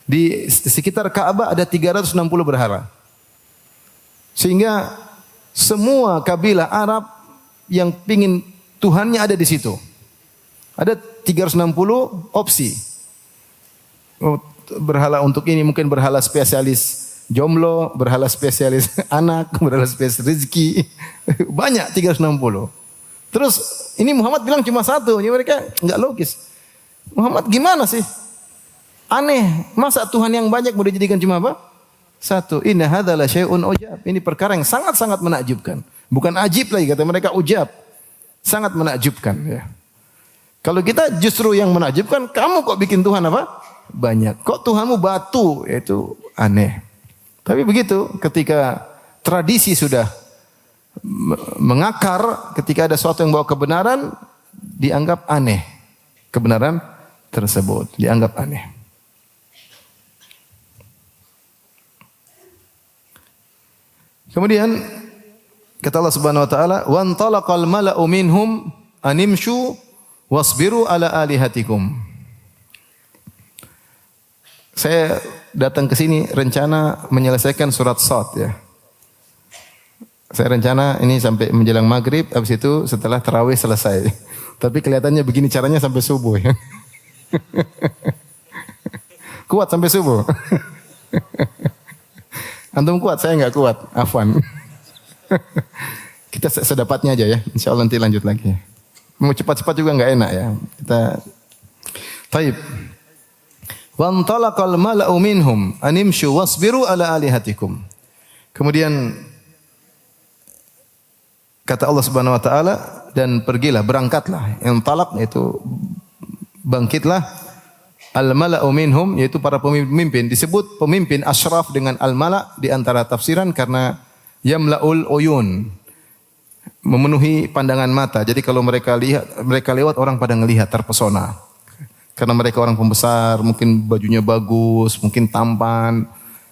Di sekitar Ka'bah ada 360 berhala. Sehingga semua kabilah Arab yang pingin Tuhannya ada di situ. Ada 360 opsi. Berhala untuk ini mungkin berhala spesialis jomblo, berhala spesialis anak, berhala spesialis rezeki. Banyak 360. Terus ini Muhammad bilang cuma satu. Ini mereka enggak logis. Muhammad gimana sih? Aneh. Masa Tuhan yang banyak mau dijadikan cuma apa? Satu. Inna hadza la syai'un ujab. Ini perkara yang sangat-sangat menakjubkan. Bukan ajib lagi kata mereka, ujab. Sangat menakjubkan ya. Kalau kita justru yang menakjubkan, kamu kok bikin Tuhan apa? Banyak. Kok Tuhanmu batu? Itu aneh. Tapi begitu, ketika tradisi sudah mengakar, ketika ada sesuatu yang bawa kebenaran, dianggap aneh. Kebenaran tersebut dianggap aneh. Kemudian kata Allah Subhanahu wa taala, "Wa antalaqal mala'u minhum animshu wasbiru ala alihatikum." Saya datang ke sini rencana menyelesaikan surat Shad ya. Saya rencana ini sampai menjelang maghrib, habis itu setelah tarawih selesai. Tapi kelihatannya begini caranya sampai subuh ya. Kuat sampai subuh. Antum kuat, saya enggak kuat. Afwan. Kita sedapatnya aja ya. Insyaallah nanti lanjut lagi. Mau cepat-cepat juga enggak enak ya. Kita Taib. Wa antalaqal mala'u minhum animshu wasbiru ala alihatikum. Kemudian kata Allah Subhanahu wa taala, dan pergilah, berangkatlah. Intalaq yaitu bangkitlah, al-mala'u minhum yaitu para pemimpin. Disebut pemimpin asyraf dengan al-mala' di antara tafsiran karena yamla'ul uyun, memenuhi pandangan mata. Jadi kalau mereka lewat orang pada ngelihat, terpesona. Karena mereka orang pembesar, mungkin bajunya bagus, mungkin tampan,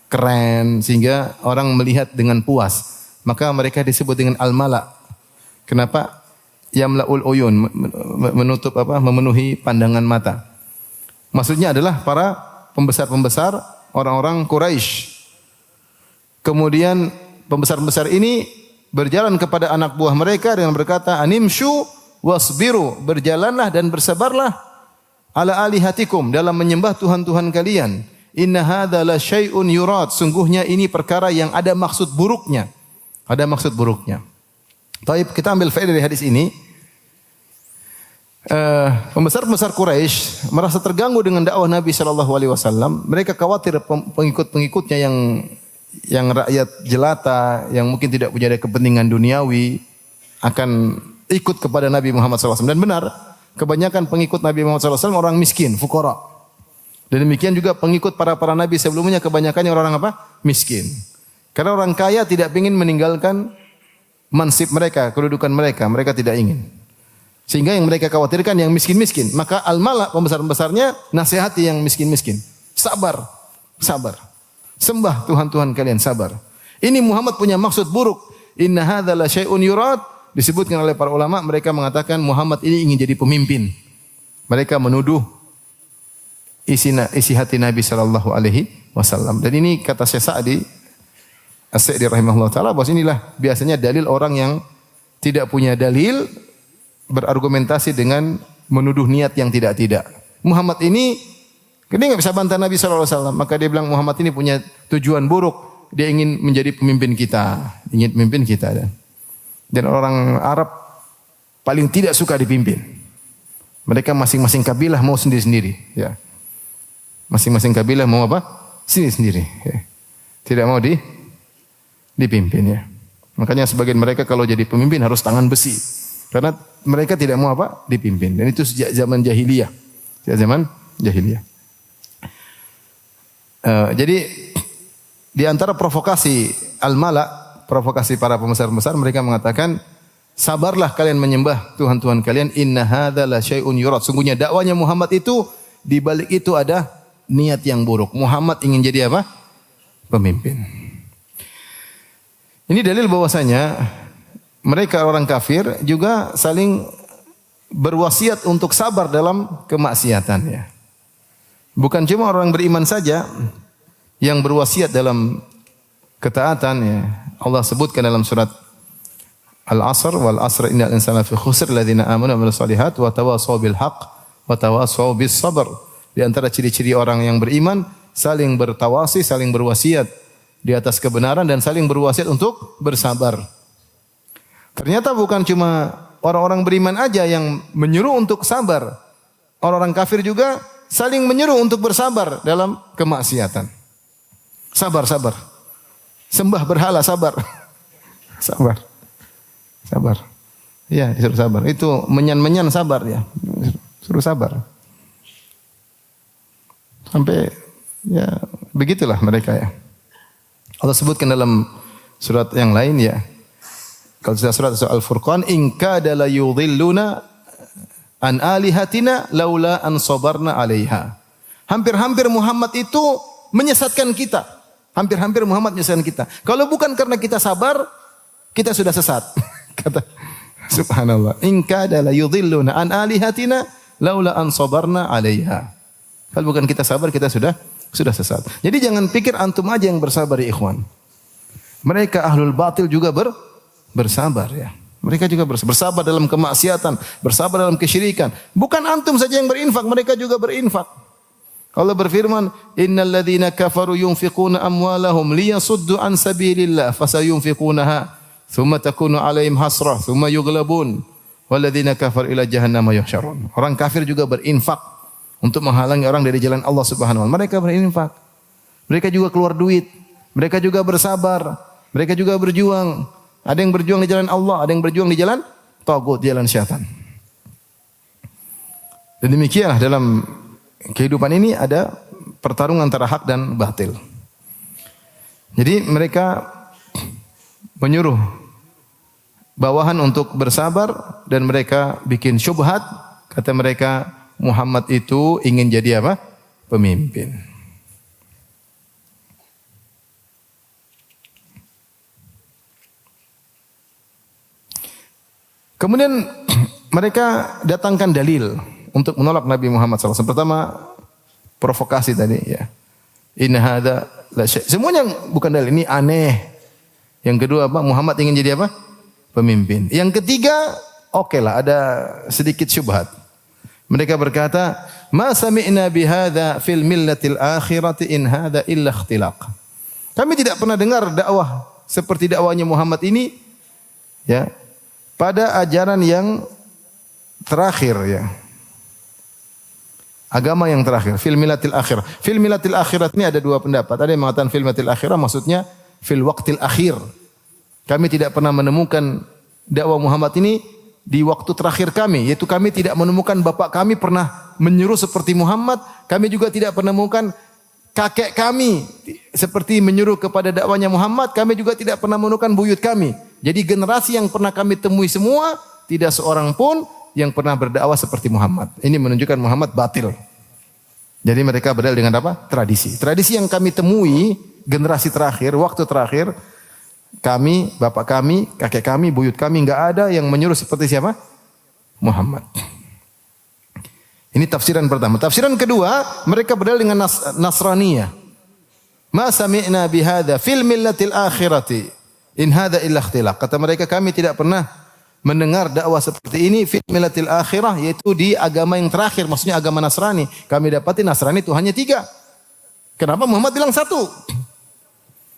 keren, sehingga orang melihat dengan puas. Maka mereka disebut dengan al-mala'. Kenapa? Yamla'ul uyun, memenuhi pandangan mata. Maksudnya adalah para pembesar-pembesar orang-orang Quraisy. Kemudian pembesar-pembesar ini berjalan kepada anak buah mereka dengan berkata, animshu wasbiru, berjalanlah dan bersabarlah ala alihatikum, dalam menyembah Tuhan-Tuhan kalian. Inna hadza la syai'un yurad, sungguhnya ini perkara yang ada maksud buruknya. Ada maksud buruknya. Baik, kita ambil faedah dari hadis ini. Pembesar-pembesar Quraisy merasa terganggu dengan dakwah Nabi sallallahu alaihi wasallam. Mereka khawatir pengikut-pengikutnya yang rakyat jelata, yang mungkin tidak punya kepentingan duniawi akan ikut kepada Nabi Muhammad SAW. Dan benar, kebanyakan pengikut Nabi Muhammad SAW orang miskin, fukara. Dan demikian juga pengikut para nabi sebelumnya kebanyakannya orang apa? Miskin. Karena orang kaya tidak ingin meninggalkan mansib mereka, kedudukan mereka. Mereka tidak ingin. Sehingga yang mereka khawatirkan yang miskin-miskin. Maka al-mala, pembesar-pembesarnya, nasihati yang miskin-miskin. Sabar, sabar. Sembah Tuhan-Tuhan kalian, sabar. Ini Muhammad punya maksud buruk. Inna hadza la syai'un yurad. Disebutkan oleh para ulama, mereka mengatakan Muhammad ini ingin jadi pemimpin. Mereka menuduh isi hati Nabi sallallahu alaihi wasallam. Dan ini kata Syekh Sa'di As-Sa'di rahimahullah taala, bahwa inilah biasanya dalil orang yang tidak punya dalil berargumentasi dengan menuduh niat yang tidak-tidak. Muhammad ini enggak bisa bantah Nabi sallallahu alaihi wasallam, maka dia bilang Muhammad ini punya tujuan buruk. Dia ingin menjadi pemimpin kita, ingin memimpin kita. Dan orang Arab paling tidak suka dipimpin. Mereka masing-masing kabilah mau sendiri-sendiri. Ya. Masing-masing kabilah mau apa? Sendiri-sendiri. Ya. Tidak mau dipimpin. Ya. Makanya sebagian mereka kalau jadi pemimpin harus tangan besi. Karena mereka tidak mau apa? Dipimpin. Dan itu sejak zaman jahiliyah. Sejak zaman jahiliyah. Jadi di antara provokasi al-mala', provokasi para pembesar-pembesar, mereka mengatakan, sabarlah kalian menyembah Tuhan-Tuhan kalian, inna hadza la syai'un yurad. Sungguhnya dakwanya Muhammad itu, di balik itu ada niat yang buruk. Muhammad ingin jadi apa? Pemimpin. Ini dalil bahwasanya mereka orang kafir juga saling berwasiat untuk sabar dalam kemaksiatannya. Bukan cuma orang beriman saja yang berwasiat dalam ketaatan ya. Allah sebutkan dalam surat Al-Asr, wal asr innal insana fi khusr alladziina aamanu wa 'amilus shalihaati wa tawassaw bil haqq wa tawassaw bis sabr. Di antara ciri-ciri orang yang beriman, saling bertawasi, saling berwasiat di atas kebenaran dan saling berwasiat untuk bersabar. Ternyata bukan cuma orang-orang beriman aja yang menyuruh untuk sabar. Orang-orang kafir juga saling menyuruh untuk bersabar dalam kemaksiatan. Sabar, sabar. Sembah berhala, sabar. Sabar. Sabar. Ya, disuruh sabar. Itu menyan-menyan sabar ya. Suruh sabar. Sampai ya begitulah mereka ya. Allah sebutkan dalam surat yang lain ya. Kalau surat Al-Furqan, in kada la yudhilluna an alihatina laula an sabarna 'alaiha. Hampir-hampir Muhammad itu menyesatkan kita. Hampir-hampir Muhammad menyesatkan kita. Kalau bukan karena kita sabar, kita sudah sesat. Kata subhanallah. In kada la yudhilluna an alihatina laula an sabarna 'alaiha. Kalau bukan kita sabar, kita sudah sesat. Jadi jangan pikir antum aja yang bersabar ya ikhwan. Mereka ahlul batil juga bersabar ya. Mereka juga bersabar dalam kemaksiatan, bersabar dalam kesyirikan. Bukan antum saja yang berinfak, mereka juga berinfak. Allah berfirman, innal ladzina kafaru yunfiquna amwalahum liyasuddu an sabilillah fasayunfiqunaha thumma takunu 'alaihim hasrah, thumma yughlabun, walladzina kafaru ila jahannam yuhsyarun. Orang kafir juga berinfak untuk menghalangi orang dari jalan Allah Subhanahu wa taala. Mereka berinfak. Mereka juga keluar duit. Mereka juga bersabar. Mereka juga berjuang. Ada yang berjuang di jalan Allah, ada yang berjuang di jalan tagut, jalan syaitan. Dan demikianlah dalam kehidupan ini ada pertarungan antara hak dan batil. Jadi mereka menyuruh bawahan untuk bersabar dan mereka bikin syubhat. Kata mereka Muhammad itu ingin jadi apa? Pemimpin. Kemudian mereka datangkan dalil untuk menolak Nabi Muhammad SAW. Pertama, provokasi tadi ya. Inna hadza la syai'. Semuanya bukan dalil, ini aneh. Yang kedua apa? Muhammad ingin jadi apa? Pemimpin. Yang ketiga, oke lah, ada sedikit syubhat. Mereka berkata, "Ma sami'na bihadza fil millatil akhirati in hadza illa ikhtilaq." Kami tidak pernah dengar dakwah seperti dakwahnya Muhammad ini ya, pada ajaran yang terakhir ya. Agama yang terakhir, fil millatil akhirah. Fil millatil akhirat ini ada dua pendapat. Ada yang mengatakan fil millatil akhirah maksudnya fil waqtil akhir. Kami tidak pernah menemukan dakwah Muhammad ini di waktu terakhir kami, yaitu kami tidak menemukan bapak kami pernah menyuruh seperti Muhammad, kami juga tidak pernah menemukan kakek kami seperti menyuruh kepada dakwahnya Muhammad, kami juga tidak pernah menemukan buyut kami. Jadi generasi yang pernah kami temui semua, tidak seorang pun yang pernah berdakwah seperti Muhammad. Ini menunjukkan Muhammad batil. Jadi mereka berdalil dengan apa? Tradisi. Tradisi yang kami temui generasi terakhir, waktu terakhir, kami, bapak kami, kakek kami, buyut kami enggak ada yang menyuruh seperti siapa? Muhammad. Ini tafsiran pertama. Tafsiran kedua, mereka berdalil dengan Nasraniyah. Ma sami'na bihadza fil millatil akhirati in hadza illa ikhtilaq. Kata mereka kami tidak pernah mendengar dakwah seperti ini fil millatil akhirah, yaitu di agama yang terakhir, maksudnya agama Nasrani. Kami dapati Nasrani Tuhannya 3. Kenapa Muhammad bilang 1?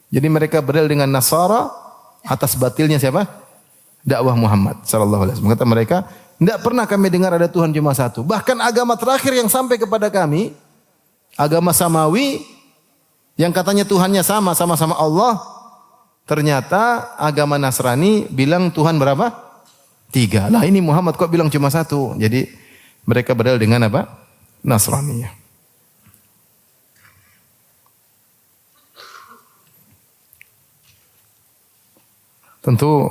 Jadi mereka berdalil dengan Nasara atas batilnya siapa? Dakwah Muhammad sallallahu alaihi wasallam. Kata mereka, tidak pernah kami dengar ada Tuhan cuma 1. Bahkan agama terakhir yang sampai kepada kami, agama Samawi yang katanya Tuhannya sama-sama Allah, ternyata agama Nasrani bilang Tuhan berapa? 3. Lah ini Muhammad kok bilang cuma 1. Jadi mereka berdalil dengan apa? Nasraniyah. Tentu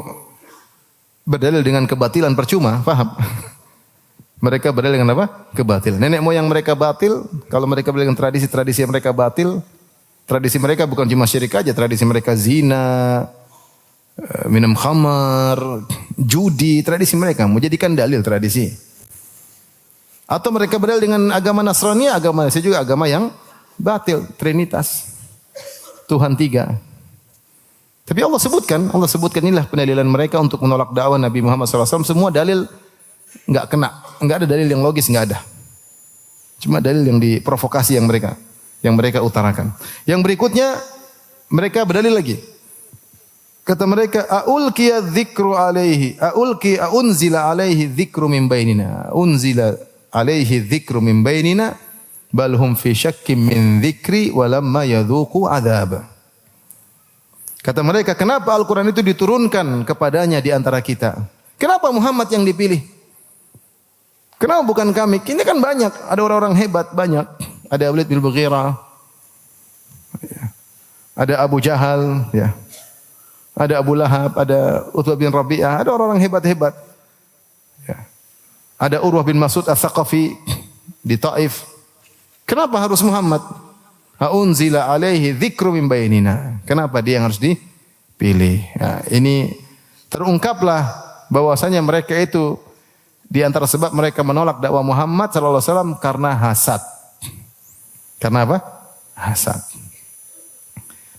berdalil dengan kebatilan percuma, paham? Mereka berdalil dengan apa? Kebatilan. Nenek moyang mereka batil, kalau mereka berdalil dengan tradisi-tradisi yang mereka batil, tradisi mereka bukan cuma syirik aja, tradisi mereka zina, minum khamar, judi, tradisi mereka menjadikan dalil tradisi. Atau mereka berdalil dengan agama Nasrani, agama saya juga agama yang batil, Trinitas. Tuhan 3. Tapi Allah sebutkan inilah pendalilan mereka untuk menolak dakwah Nabi Muhammad SAW. Semua dalil enggak kena, enggak ada dalil yang logis, enggak ada. Cuma dalil yang diprovokasi yang mereka utarakan. Yang berikutnya mereka berdalil lagi. Kata mereka, aulqiya dzikru alaihi, unzila alaihi dzikru min bainina, unzila alaihi dzikru min bainina, bal hum fi syakkim min dzikri wa lamma yadzuqu adzab. Kata mereka, kenapa Al-Quran itu diturunkan kepadanya di antara kita? Kenapa Muhammad yang dipilih? Kenapa bukan kami? Ini kan banyak, ada orang-orang hebat, banyak. Ada Walid bin Mughirah, ada Abu Jahal, ya. Ada Abu Lahab, ada Utbah bin Rabi'ah, ada orang-orang hebat-hebat. Ya. Ada Urwah bin Mas'ud Ats-Tsaqafi di Taif. Kenapa harus Muhammad? Unzila alaihi dzikru min bainina. Kenapa dia yang harus dipilih? Nah, ini terungkaplah bahwasanya mereka itu di antara sebab mereka menolak dakwah Muhammad sallallahu alaihi wasallam karena hasad. Karena apa? Hasad.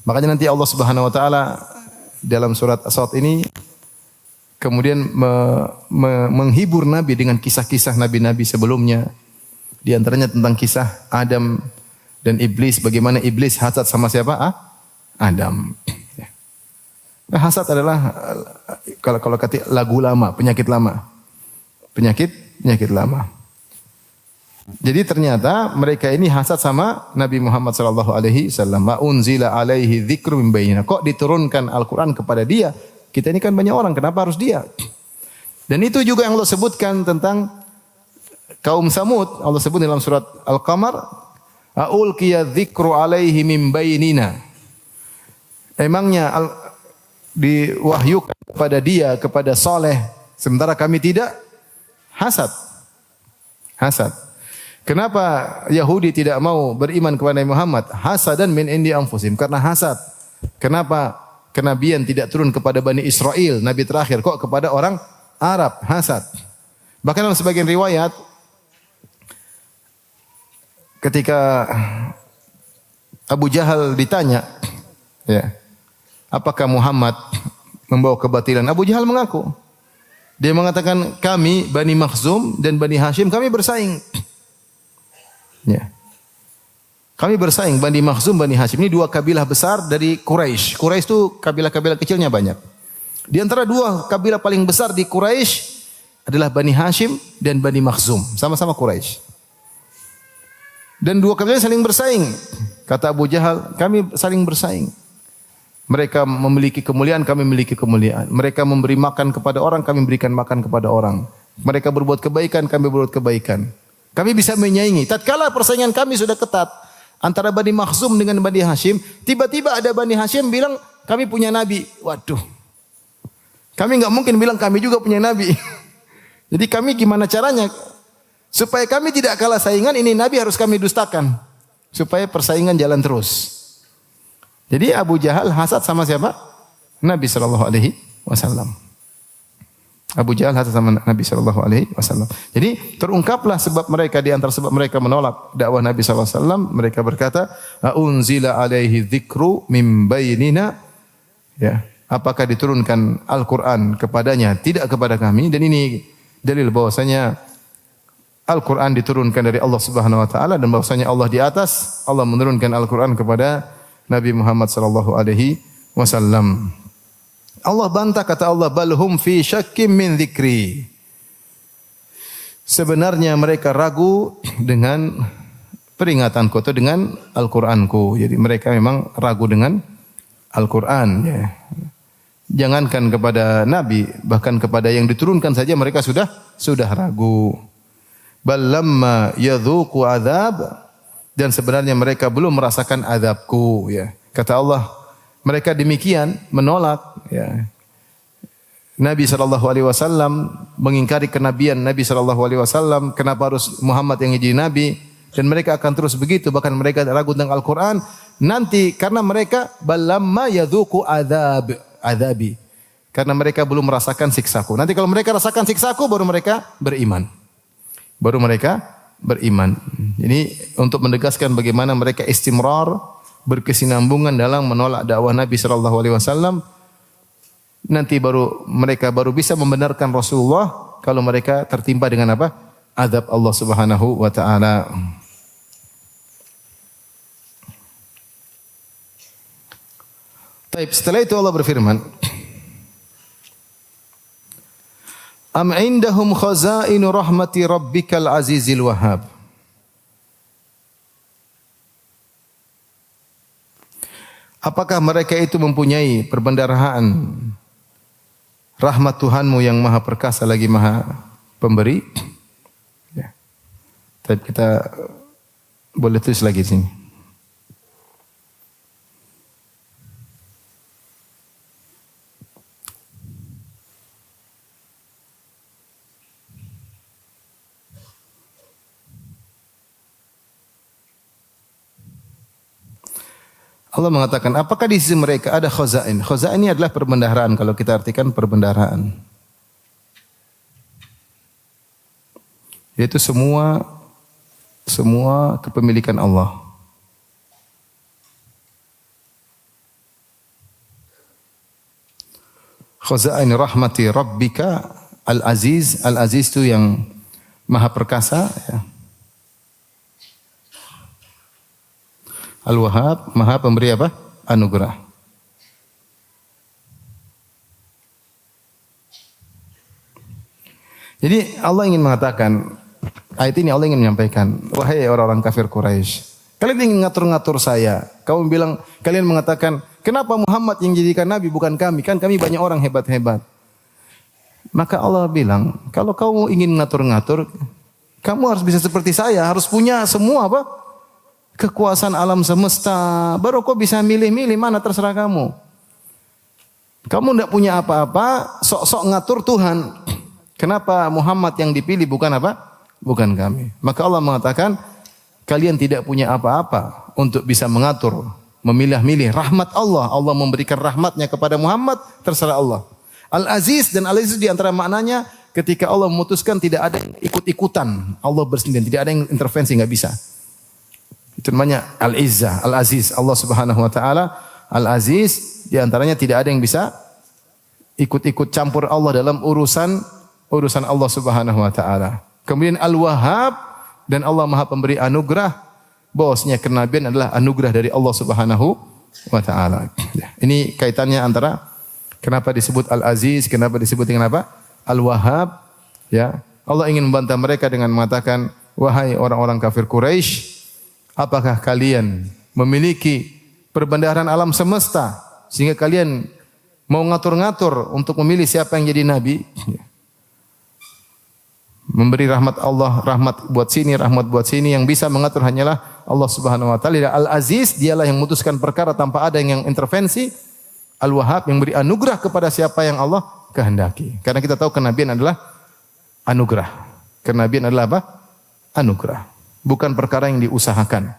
Makanya nanti Allah Subhanahu wa taala dalam surat As-Sadd ini kemudian menghibur Nabi dengan kisah-kisah nabi-nabi sebelumnya. Di antaranya tentang kisah Adam dan Iblis, bagaimana Iblis hasad sama siapa? Adam. Hasad adalah kalau kata lagu lama, penyakit lama. Penyakit lama. Jadi ternyata mereka ini hasad sama Nabi Muhammad sallallahu alaihi wasallam. Ma unzila alaihi dzikru min bainina. Kok diturunkan Al-Qur'an kepada dia? Kita ini kan banyak orang, kenapa harus dia? Dan itu juga yang Allah sebutkan tentang kaum Samud. Allah sebut dalam surat Al-Qamar, "Aulqiya dzikru alaihi min bainina." Emangnya diwahyukan kepada dia, kepada Saleh, sementara kami tidak? Hasad. Kenapa Yahudi tidak mau beriman kepada Nabi Muhammad? Hasadan min indi anfusihim, karena hasad. Kenapa kenabian tidak turun kepada Bani Israel, nabi terakhir, kok kepada orang Arab? Hasad. Bahkan dalam sebagian riwayat, ketika Abu Jahal ditanya, ya, apakah Muhammad membawa kebatilan? Abu Jahal mengaku. Dia mengatakan, kami Bani Makhzum dan Bani Hashim, kami bersaing. Ya. Kami bersaing, Bani Makhzum, Bani Hashim. Ini dua kabilah besar dari Quraisy. Quraisy itu kabilah-kabilah kecilnya banyak. Di antara dua kabilah paling besar di Quraisy adalah Bani Hashim dan Bani Makhzum. Sama-sama Quraisy. Dan dua kabilah saling bersaing. Kata Abu Jahal, kami saling bersaing. Mereka memiliki kemuliaan, kami memiliki kemuliaan. Mereka memberi makan kepada orang, kami berikan makan kepada orang. Mereka berbuat kebaikan, kami berbuat kebaikan. Kami bisa menyaingi. Tatkala persaingan kami sudah ketat antara Bani Makhzum dengan Bani Hashim, tiba-tiba ada Bani Hashim bilang, kami punya nabi. Waduh. Kami enggak mungkin bilang kami juga punya nabi. Jadi kami gimana caranya? Supaya kami tidak kalah saingan, ini nabi harus kami dustakan. Supaya persaingan jalan terus. Jadi Abu Jahal hasad sama siapa? Nabi sallallahu alaihi wasallam. Abu Jahal hasad sama Nabi sallallahu alaihi wasallam. Jadi terungkaplah sebab mereka, di antara sebab mereka menolak dakwah Nabi sallallahu alaihi wasallam, mereka berkata, "Unzila alaihi dzikru min bainina." Ya, apakah diturunkan Al-Qur'an kepadanya? Tidak kepada kami. Dan ini dalil bahwasanya Al-Qur'an diturunkan dari Allah Subhanahu wa taala dan bahwasanya Allah di atas, Allah menurunkan Al-Qur'an kepada Nabi Muhammad sallallahu alaihi wasallam. Allah bantah, kata Allah, balhum fi syakkim min dzikri. Sebenarnya mereka ragu dengan peringatanku atau dengan Al-Qur'anku. Jadi mereka memang ragu dengan Al-Qur'an, ya. Jangankan kepada nabi, bahkan kepada yang diturunkan saja mereka sudah ragu. Bal lamma yadzuqu adzab, dan sebenarnya mereka belum merasakan azabku, ya. Kata Allah, mereka demikian menolak, ya, Nabi SAW, mengingkari kenabian Nabi SAW. Kenapa harus Muhammad yang jadi nabi? Dan mereka akan terus begitu. Bahkan mereka ragu tentang Al-Quran. Nanti karena mereka balamma yadzuqu adzabi. Karena mereka belum merasakan siksaku. Nanti kalau mereka rasakan siksaku, baru mereka beriman. Ini untuk menegaskan bagaimana mereka istimrar, berkesinambungan dalam menolak dakwah Nabi SAW. Nanti mereka baru bisa membenarkan Rasulullah kalau mereka tertimpa dengan apa? Azab Allah Subhanahu wa taala. Baik, setelah itu Allah berfirman, Am indahum khazainu rahmati rabbikal azizil wahhab. Apakah mereka itu mempunyai perbendaharaan rahmat Tuhanmu yang maha perkasa lagi maha pemberi? Ya. Tapi kita boleh tulis lagi di sini. Allah mengatakan, apakah di sisi mereka ada khazain? Khazain ini adalah perbendaharaan, kalau kita artikan perbendaharaan. Yaitu semua kepemilikan Allah. Khazain rahmati rabbika al-aziz. Al-aziz itu yang maha perkasa, ya. Al-Wahhab, maha pemberi apa? Anugerah. Jadi Allah ingin mengatakan, ayat ini Allah ingin menyampaikan, wahai orang-orang kafir Quraisy, kalian ingin ngatur-ngatur saya. Kalian mengatakan, kenapa Muhammad yang jadikan nabi bukan kami? Kan kami banyak orang hebat-hebat. Maka Allah bilang, kalau kamu ingin ngatur-ngatur, kamu harus bisa seperti saya, harus punya semua apa? Kekuasaan alam semesta. Baru kau bisa milih-milih mana terserah kamu. Kamu tidak punya apa-apa, sok-sok ngatur Tuhan. Kenapa Muhammad yang dipilih bukan apa? Bukan kami. Maka Allah mengatakan, kalian tidak punya apa-apa untuk bisa mengatur, memilah-milih rahmat Allah. Allah memberikan rahmatnya kepada Muhammad, terserah Allah. Al-Aziz dan Al-Aziz di antara maknanya, ketika Allah memutuskan tidak ada yang ikut-ikutan. Allah bersendirian, tidak ada yang intervensi, enggak bisa. Itu namanya Al-Izzah, Al-Aziz. Allah Subhanahu wa taala Al-Aziz, di antaranya tidak ada yang bisa ikut-ikut campur Allah dalam urusan Allah Subhanahu wa taala. Kemudian Al-Wahhab, dan Allah Maha pemberi anugerah. Bahwasanya kenabian adalah anugerah dari Allah Subhanahu wa taala. Ini kaitannya antara kenapa disebut Al-Aziz, kenapa disebut dengan apa? Al-Wahhab, ya. Allah ingin membantah mereka dengan mengatakan, wahai orang-orang kafir Quraisy, apakah kalian memiliki perbendaharaan alam semesta sehingga kalian mau ngatur-ngatur untuk memilih siapa yang jadi nabi? Memberi rahmat Allah, rahmat buat sini, rahmat buat sini, yang bisa mengatur hanyalah Allah Subhanahu wa taala. Al-Aziz, dialah yang memutuskan perkara tanpa ada yang intervensi. Al-Wahhab, yang beri anugerah kepada siapa yang Allah kehendaki. Karena kita tahu kenabian adalah anugerah. Kenabian adalah apa? Anugerah. Bukan perkara yang diusahakan.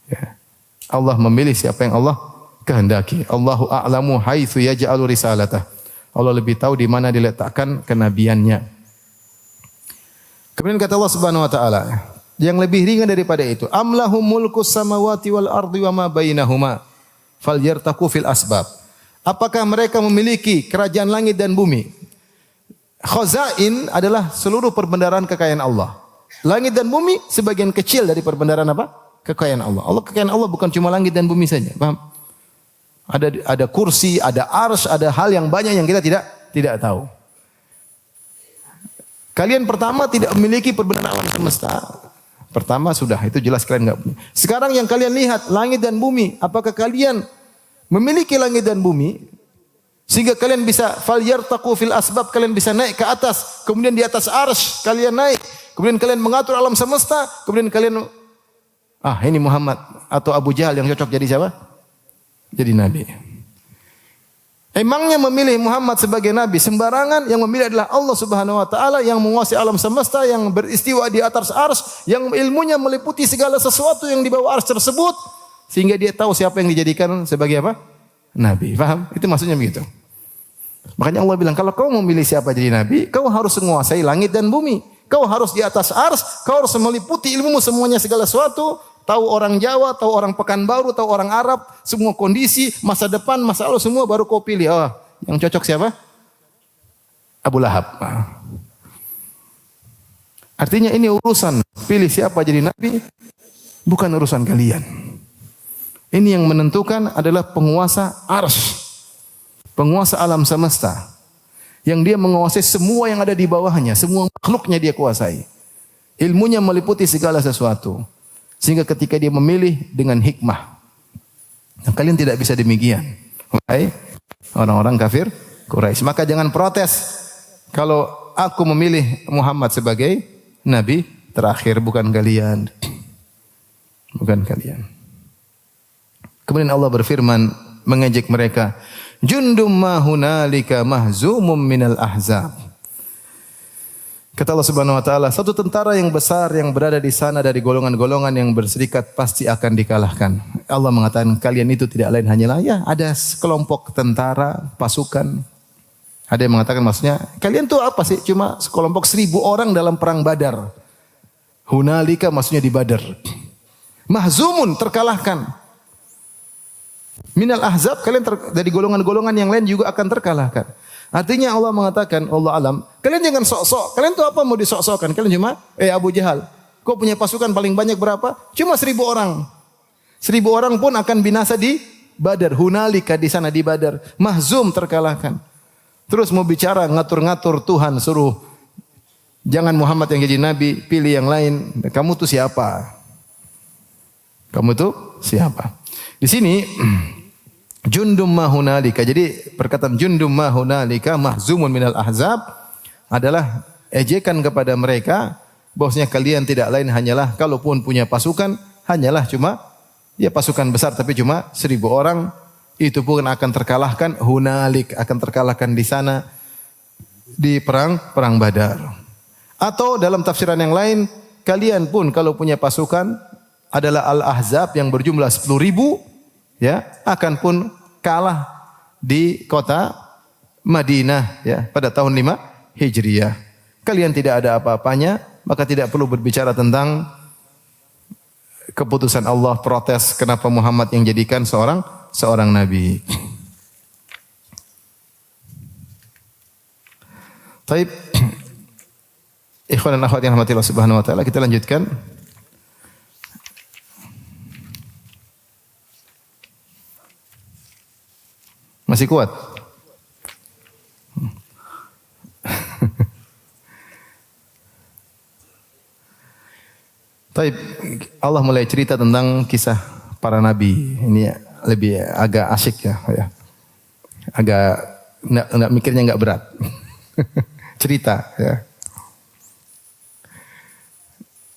Ya. Allah memilih siapa yang Allah kehendaki. Allahu a'lamu haitsu yaj'alu risalatah. Allah lebih tahu di mana diletakkan kenabiannya. Kemudian kata Allah Subhanahu wa taala, yang lebih ringan daripada itu, amlahum mulkus samawati wal ardi wa ma bainahuma falyartaqu fil asbab. Apakah mereka memiliki kerajaan langit dan bumi? Khazain adalah seluruh perbendaharaan kekayaan Allah. Langit dan bumi sebagian kecil dari perbendaharaan apa? Kekayaan Allah. Kekayaan Allah bukan cuma langit dan bumi saja, paham? Ada kursi, ada arsy, ada hal yang banyak yang kita tidak tahu. Kalian pertama tidak memiliki perbendaharaan alam semesta. Pertama sudah, itu jelas kalian enggak punya. Sekarang yang kalian lihat langit dan bumi, apakah kalian memiliki langit dan bumi sehingga kalian bisa falyartaqu fil asbab, kalian bisa naik ke atas, kemudian di atas arsy kalian naik, kemudian kalian mengatur alam semesta, kemudian kalian ini Muhammad atau Abu Jahal yang cocok jadi siapa? Jadi nabi. Emangnya memilih Muhammad sebagai nabi sembarangan? Yang memilih adalah Allah Subhanahu wa taala yang menguasai alam semesta, yang beristiwa di atas arsy, yang ilmunya meliputi segala sesuatu yang di bawah arsy tersebut, sehingga dia tahu siapa yang dijadikan sebagai apa? Nabi. Paham? Itu maksudnya begitu. Makanya Allah bilang, kalau kau memilih siapa jadi nabi, kau harus menguasai langit dan bumi. Kau harus di atas arsy, kau harus meliputi ilmumu semuanya segala sesuatu. Tahu orang Jawa, tahu orang Pekanbaru, tahu orang Arab, semua kondisi, masa depan, masa lalu, semua baru kau pilih. Yang cocok siapa? Abu Lahab. Artinya ini urusan pilih siapa jadi nabi, bukan urusan kalian. Ini yang menentukan adalah penguasa arsy, penguasa alam semesta, yang dia menguasai semua yang ada di bawahnya, semua makhluknya dia kuasai. Ilmunya meliputi segala sesuatu. Sehingga ketika dia memilih dengan hikmah. Nah, kalian tidak bisa demikian. Wahai orang-orang kafir Quraisy. Maka jangan protes kalau aku memilih Muhammad sebagai nabi terakhir, bukan kalian. Bukan kalian. Kemudian Allah berfirman mengejek mereka, jundum ma hunalika mahzumum minal ahzab. Kata Allah Subhanahu wa taala, satu tentara yang besar yang berada di sana dari golongan-golongan yang berserikat pasti akan dikalahkan. Allah mengatakan kalian itu tidak lain hanyalah ada sekelompok tentara, pasukan. Ada yang mengatakan maksudnya kalian tuh apa sih? Cuma sekelompok 1000 orang dalam perang Badar. Hunalika maksudnya di Badar. Mahzumun, terkalahkan. Minal ahzab, kalian dari golongan-golongan yang lain juga akan terkalahkan. Artinya Allah mengatakan, Allah alam, kalian jangan sok-sok. Kalian tuh apa mau disok-sokan? Kalian cuma, Abu Jahal, kau punya pasukan paling banyak berapa? Cuma 1000 orang. 1000 orang pun akan binasa di Badar. Hunalika di sana di Badar. Mahzum, terkalahkan. Terus mau bicara ngatur-ngatur Tuhan suruh Jangan Muhammad yang jadi nabi, pilih yang lain. Kamu tuh siapa? Kamu tuh siapa? Di sini jundum ma hunalika. Jadi perkataan jundum ma hunalika mahzumun minal ahzab adalah ejekan kepada mereka bahwasanya kalian tidak lain hanyalah kalaupun punya pasukan hanyalah cuma ya pasukan besar tapi cuma 1000 orang, itu pun akan terkalahkan hunalik, akan terkalahkan di sana di perang Badar. Atau dalam tafsiran yang lain, kalian pun kalau punya pasukan adalah al-ahzab yang berjumlah 10.000 ya, akan pun kalah di kota Madinah ya pada tahun 5 Hijriah. Kalian tidak ada apa-apanya, maka tidak perlu berbicara tentang keputusan Allah, protes kenapa Muhammad yang jadikan seorang nabi. Baik. Ikhwan dan akhwat yang rahmati Allah Subhanahu wa taala, kita lanjutkan. Masih kuat? Taib, Allah mulai cerita tentang kisah para nabi. Ini lebih agak asyik ya. Agak enggak mikirnya enggak berat. Cerita ya.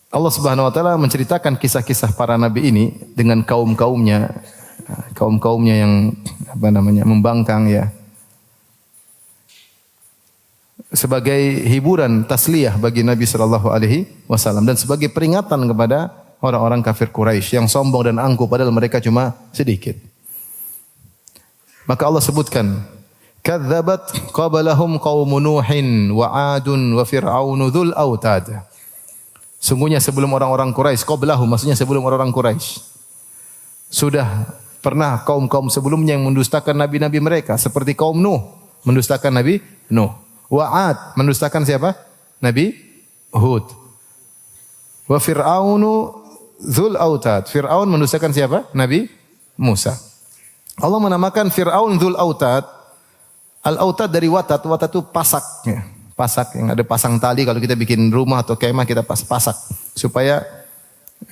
Allah Subhanahu wa taala menceritakan kisah-kisah para nabi ini dengan kaum-kaumnya yang membangkang ya. Sebagai hiburan tasliyah bagi Nabi sallallahu alaihi wasallam dan sebagai peringatan kepada orang-orang kafir Quraisy yang sombong dan angkuh padahal mereka cuma sedikit. Maka Allah sebutkan, "Kadzabat qablahum qaum Nuhin wa 'adun wa fir'aunu dzul autad." Sungguhnya sebelum orang-orang Quraisy, qablahum maksudnya sebelum orang-orang Quraisy, sudah pernah kaum-kaum sebelumnya yang mendustakan nabi-nabi mereka seperti kaum Nuh mendustakan Nabi Nuh. Wa'ad mendustakan siapa? Nabi Hud. Wa fir'aunu dzul autad. Fir'aun mendustakan siapa? Nabi Musa. Allah menamakan Fir'aun dzul autad. Al-autad dari watat. Watat itu pasak. Ya. Pasak yang ada pasang tali. Kalau kita bikin rumah atau kemah kita pasak. Supaya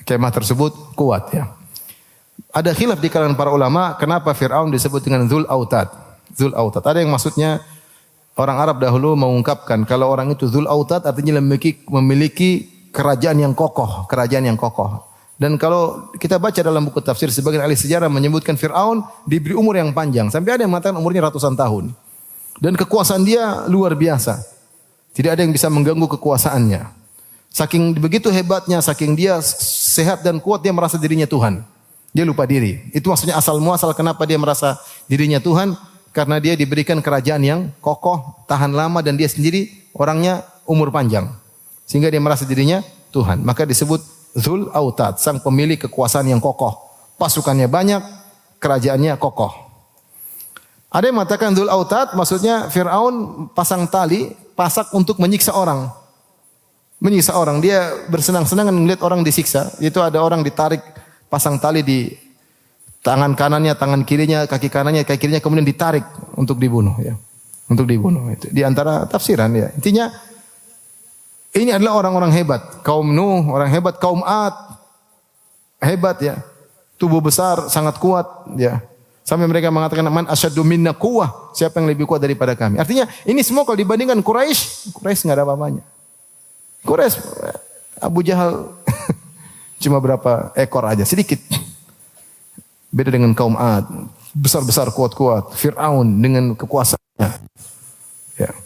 kemah tersebut kuat. Ya. Ada khilaf di kalangan para ulama. Kenapa Fir'aun disebut dengan dzul autad? Dzul autad. Ada yang maksudnya orang Arab dahulu mengungkapkan kalau orang itu dzul autad artinya memiliki kerajaan yang kokoh. Dan kalau kita baca dalam buku tafsir sebagian ahli sejarah menyebutkan Fir'aun diberi umur yang panjang. Sampai ada yang mengatakan umurnya ratusan tahun. Dan kekuasaan dia luar biasa. Tidak ada yang bisa mengganggu kekuasaannya. Saking begitu hebatnya, saking dia sehat dan kuat, dia merasa dirinya Tuhan. Dia lupa diri. Itu maksudnya asal muasal kenapa dia merasa dirinya Tuhan. Karena dia diberikan kerajaan yang kokoh, tahan lama dan dia sendiri orangnya umur panjang. Sehingga dia merasa dirinya Tuhan. Maka disebut Dzul Autad, sang pemilik kekuasaan yang kokoh. Pasukannya banyak, kerajaannya kokoh. Ada yang mengatakan Dzul Autad maksudnya Fir'aun pasang tali, pasak untuk menyiksa orang. Menyiksa orang, dia bersenang-senang melihat orang disiksa. Itu ada orang ditarik pasang tali di tangan kanannya, tangan kirinya, kaki kanannya, kaki kirinya kemudian ditarik untuk dibunuh ya. Untuk dibunuh itu. Di antara tafsiran ya. Intinya ini adalah orang-orang hebat. Kaum Nuh, orang hebat, kaum Ad. Hebat ya. Tubuh besar, sangat kuat ya. Sampai mereka mengatakan man asyaddu minna quwwah. Siapa yang lebih kuat daripada kami? Artinya ini semua kalau dibandingkan Quraisy enggak ada apa-apanya. Quraisy Abu Jahal cuma berapa ekor aja, sedikit. Beda dengan kaum Ad, besar-besar kuat-kuat. Fir'aun dengan kekuasaannya. Ya.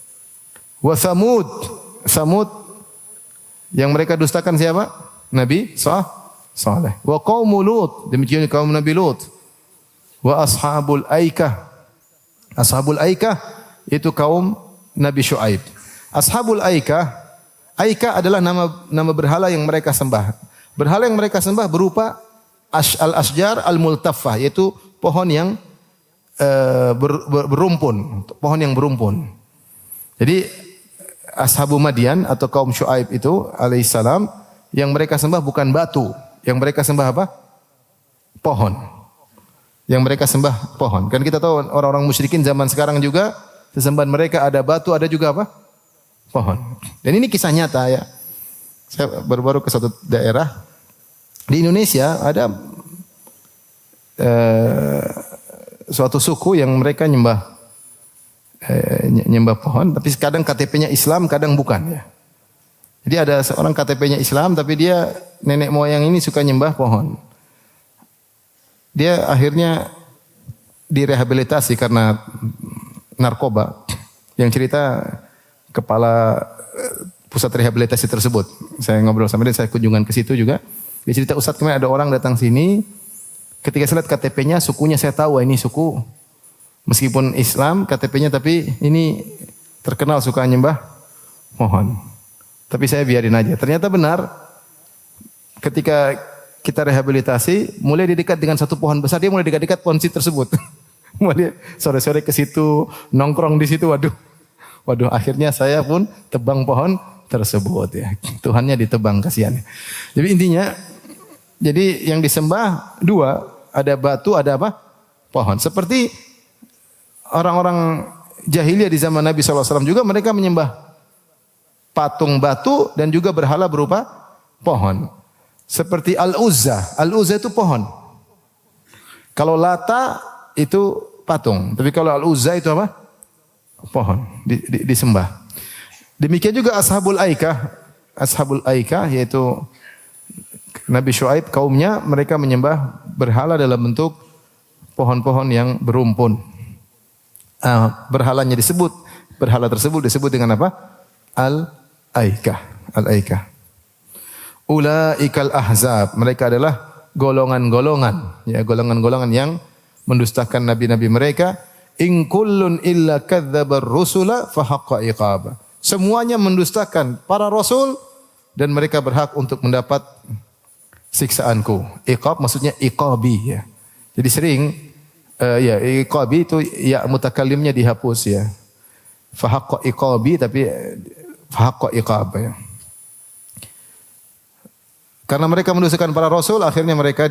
Wa Samud yang mereka dustakan siapa? Nabi Saleh. Wa qaum Lut, demikian kaum Nabi Lut. Wa ashabul Aikah. Ashabul Aikah itu kaum Nabi Syuaib. Ashabul Aikah adalah nama berhala yang mereka sembah. Berhala yang mereka sembah berupa al-asjar al-multaffah, yaitu pohon yang berumpun, pohon yang berumpun. Jadi ashabu Madian atau kaum Syuaib itu alaihissalam yang mereka sembah bukan batu, yang mereka sembah apa? Pohon. Yang mereka sembah pohon. Kan kita tahu orang-orang musyrikin zaman sekarang juga sesembahan mereka ada batu, ada juga apa? pohon. Dan ini kisah nyata ya. Saya baru-baru ke suatu daerah di Indonesia ada suatu suku yang mereka nyembah pohon, tapi kadang KTP-nya Islam, kadang bukan ya. Jadi ada seorang KTP-nya Islam, tapi dia nenek moyang ini suka nyembah pohon. Dia akhirnya direhabilitasi karena narkoba. Yang cerita kepala pusat rehabilitasi tersebut. Saya ngobrol sama dia, saya kunjungan ke situ juga. Dia cerita, Ustadz kemarin ada orang datang sini, ketika saya lihat KTP-nya, sukunya saya tahu ini suku. Meskipun Islam KTP-nya, tapi ini terkenal suka nyembah pohon. Tapi saya biarin aja. Ternyata benar, ketika kita rehabilitasi, mulai dekat dengan satu pohon besar, dia mulai dekat-dekat pohon tersebut. Mulai sore-sore ke situ, nongkrong di situ, waduh, akhirnya saya pun tebang pohon tersebut ya. Tuhannya ditebang, kasihan. Jadi intinya, jadi yang disembah dua, ada batu, ada apa? Pohon. Seperti orang-orang jahiliyah di zaman Nabi SAW juga, mereka menyembah patung batu dan juga berhala berupa pohon. Seperti Al-Uzza. Al-Uzza itu pohon. Kalau Lata itu patung. Tapi kalau Al-Uzza itu apa? Pohon. Disembah. Demikian juga Ashabul Aikah. Ashabul Aikah yaitu Nabi Syuaib kaumnya, mereka menyembah berhala dalam bentuk pohon-pohon yang berumpun. Berhalanya disebut, berhala tersebut disebut dengan apa? Al-Aikah. Al-Aikah. Ulaikal ahzab, mereka adalah golongan-golongan, ya, golongan-golongan yang mendustakan nabi-nabi mereka. In kullun illa kadzdzabar rusula fa haqqa iqab. Semuanya mendustakan para rasul dan mereka berhak untuk mendapat siksaanku. Iqab maksudnya iqabi ya. Jadi sering ya iqabi itu ya mutakallimnya dihapus ya. Fa haqqa iqabi tapi fa haqqa iqab ya. Karena mereka mendustakan para rasul, akhirnya mereka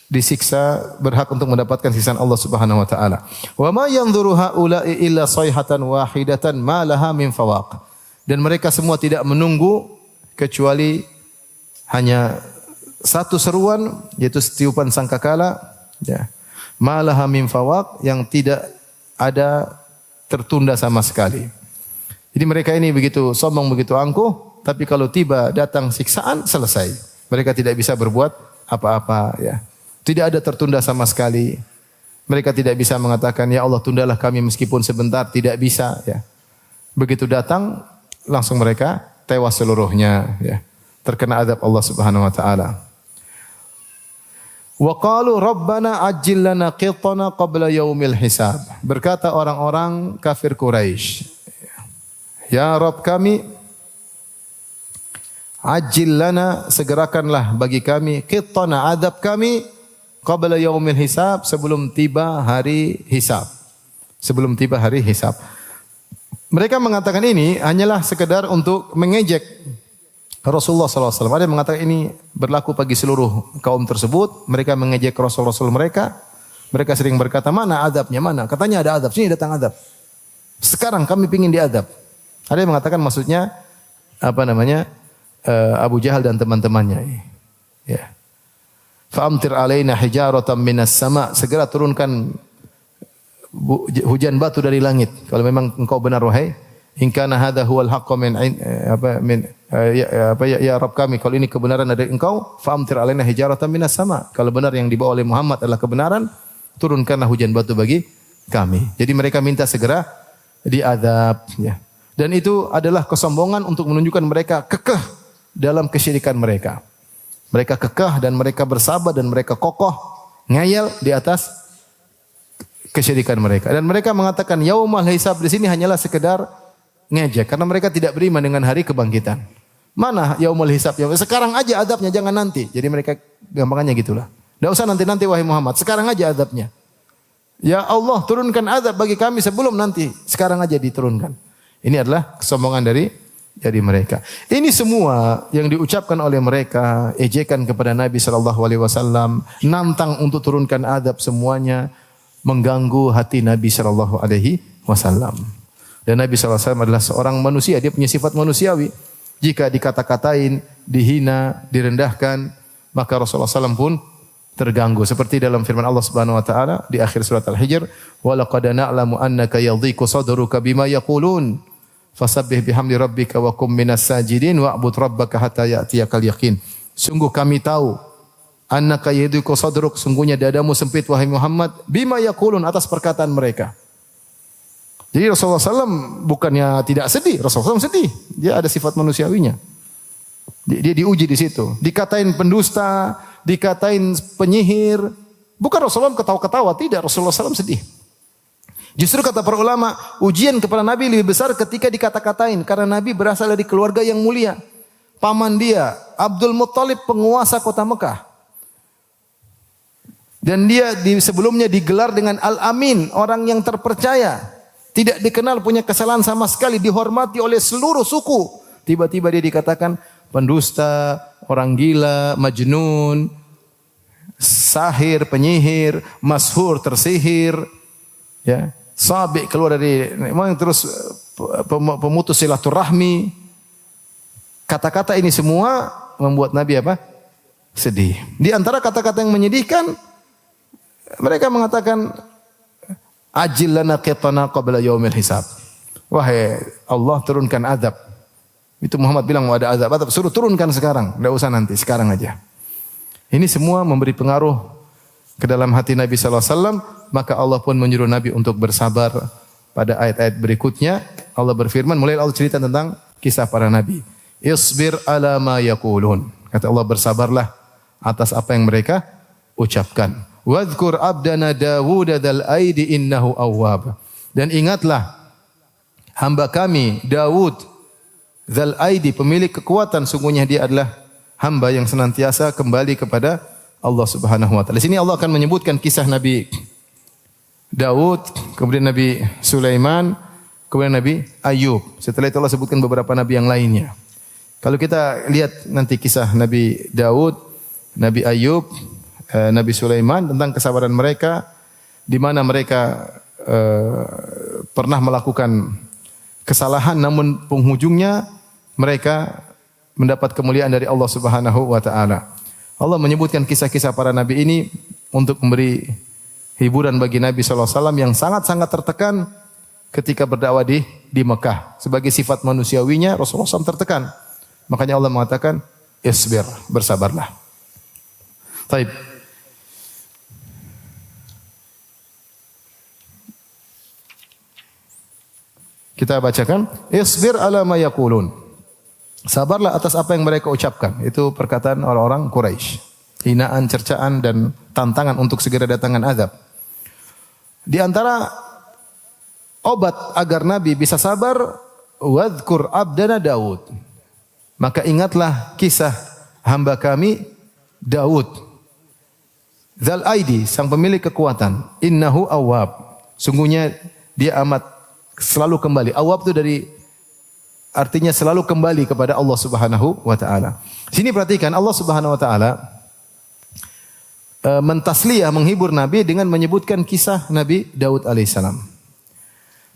disiksa, berhak untuk mendapatkan siksaan Allah Subhanahu wa taala. Wa ma yanzuru haula'i illa sayhatan wahidatan ma laha min fawaq. Dan mereka semua tidak menunggu kecuali hanya satu seruan, yaitu tiupan sangkakala, ya. Ma laha min fawaq, yang tidak ada tertunda sama sekali. Jadi mereka ini begitu sombong, begitu angkuh, tapi kalau tiba datang siksaan, selesai. Mereka tidak bisa berbuat apa-apa ya. Tidak ada tertunda sama sekali. Mereka tidak bisa mengatakan, ya Allah tundalah kami meskipun sebentar. Tidak bisa ya. Begitu datang, langsung mereka tewas seluruhnya ya. Terkena azab Allah Subhanahu wa taala. Wa qalu rabbana ajjil lana qitana qabla yaumil hisab. Berkata orang-orang kafir Quraisy, ya Rabb kami, ajil lana, segerakanlah bagi kami, qitana, adab kami, qabla yaumil hisab, sebelum tiba hari hisab. Sebelum tiba hari hisab. Mereka mengatakan ini hanyalah sekedar untuk mengejek Rasulullah SAW. Ada yang mengatakan ini berlaku bagi seluruh kaum tersebut. Mereka mengejek Rasul-Rasul mereka. Mereka sering berkata, mana adabnya, mana? Katanya ada adab, sini datang adab. Sekarang kami ingin diadab. Ada yang mengatakan maksudnya, Abu Jahal dan teman-temannya. Ya. Fa'amtir alaina hijaratan minas sama, segera turunkan hujan batu dari langit. Kalau memang engkau benar wahai, in kana hadza huwal haqqu ya Rabb kami, kalau ini kebenaran dari engkau, fa'amtir alaina hijaratan minas sama. Kalau benar yang dibawa oleh Muhammad adalah kebenaran, turunkanlah hujan batu bagi kami. Jadi mereka minta segera diadab ya. Dan itu adalah kesombongan untuk menunjukkan mereka kekeh dalam kesyirikan mereka. Mereka kekeh dan mereka bersabar dan mereka kokoh, ngeyel di atas kesyirikan mereka. Dan mereka mengatakan yaumul hisab di sini hanyalah sekedar ngejek karena mereka tidak beriman dengan hari kebangkitan. Mana yaumul hisab? Sekarang aja adabnya, jangan nanti. Jadi mereka gampangannya gitulah. Enggak usah nanti-nanti wahai Muhammad, sekarang aja adabnya. Ya Allah, turunkan adab bagi kami sebelum nanti, sekarang aja diturunkan. Ini adalah kesombongan dari mereka. Ini semua yang diucapkan oleh mereka, ejekan kepada Nabi SAW, nantang untuk turunkan adab, semuanya mengganggu hati Nabi SAW. Dan Nabi SAW adalah seorang manusia, dia punya sifat manusiawi. Jika dikata-katain, dihina, direndahkan, maka Rasulullah SAW pun terganggu. Seperti dalam firman Allah Subhanahu Wa Taala di akhir surat Al-Hijr, wa laqad na'lamu annaka yadhiqu sadruka bima yaqulun, fasabbih bihamdi rabbika wa kum minas sajidin wa'bud rabbaka hatta ya'tiyakal yaqin. Sungguh kami tahu, annaka yadhiqu sadruk, sungguhnya dadamu sempit wahai Muhammad, bima yaqulun, atas perkataan mereka. Jadi Rasulullah SAW bukannya tidak sedih, Rasulullah SAW sedih. Dia ada sifat manusiawinya. Dia diuji di situ. Dikatain pendusta, dikatain penyihir. Bukan Rasulullah ketawa-ketawa, tidak. Rasulullah SAW sedih. Justru kata para ulama, ujian kepada Nabi lebih besar ketika dikata-katain. Karena Nabi berasal dari keluarga yang mulia. Paman dia, Abdul Muttalib, penguasa kota Mekah. Dan dia sebelumnya digelar dengan Al-Amin, orang yang terpercaya. Tidak dikenal punya kesalahan sama sekali, dihormati oleh seluruh suku. Tiba-tiba dia dikatakan pendusta, orang gila, majnun, sahir, penyihir, mashur, tersihir, ya, sabi, keluar dari, memang terus pemutus silaturahmi. Kata-kata ini semua membuat Nabi apa? Sedih. Di antara kata-kata yang menyedihkan, mereka mengatakan, ajil lana qitana qabla yaumil hisab. Wahai Allah, turunkan azab. Itu Muhammad bilang mau ada azab, suruh turunkan sekarang, enggak usah nanti, sekarang aja. Ini semua memberi pengaruh ke dalam hati Nabi sallallahu alaihi wasallam, maka Allah pun menyuruh Nabi untuk bersabar. Pada ayat-ayat berikutnya Allah berfirman, mulai Allah cerita tentang kisah para nabi. Isbir ala ma yaqulun. Kata Allah, bersabarlah atas apa yang mereka ucapkan. Wadhkur abdana Dawud dzal aidi innahu awwab. Dan ingatlah hamba kami Daud dzal aidi, pemilik kekuatan, sungguhnya dia adalah hamba yang senantiasa kembali kepada Allah Subhanahu wa taala. Di sini Allah akan menyebutkan kisah Nabi Daud, kemudian Nabi Sulaiman, kemudian Nabi Ayub. Setelah itu Allah sebutkan beberapa nabi yang lainnya. Kalau kita lihat nanti kisah Nabi Daud, Nabi Ayub, Nabi Sulaiman, tentang kesabaran mereka, di mana mereka pernah melakukan kesalahan, namun penghujungnya mereka mendapat kemuliaan dari Allah Subhanahu wa taala. Allah menyebutkan kisah-kisah para nabi ini untuk memberi hiburan bagi Nabi sallallahu alaihi wasallam yang sangat-sangat tertekan ketika berdakwah di Mekah. Sebagai sifat manusiawinya Rasulullah SAW tertekan. Makanya Allah mengatakan, isbir, bersabarlah. Baik. Kita bacakan, isbir ala ma yaqulun. Sabarlah atas apa yang mereka ucapkan. Itu perkataan orang-orang Quraisy. Hinaan, cercaan dan tantangan untuk segera datangkan azab. Di antara obat agar Nabi bisa sabar, wadhkur abdana Daud. Maka ingatlah kisah hamba kami Daud. Dzal aidi, sang pemilik kekuatan. Innahu awwab. Sungguhnya dia amat selalu kembali. Awwab itu dari artinya selalu kembali kepada Allah Subhanahu wa taala. Sini perhatikan, Allah Subhanahu wa taala mentasliyah, menghibur Nabi dengan menyebutkan kisah Nabi Daud alaihissalam.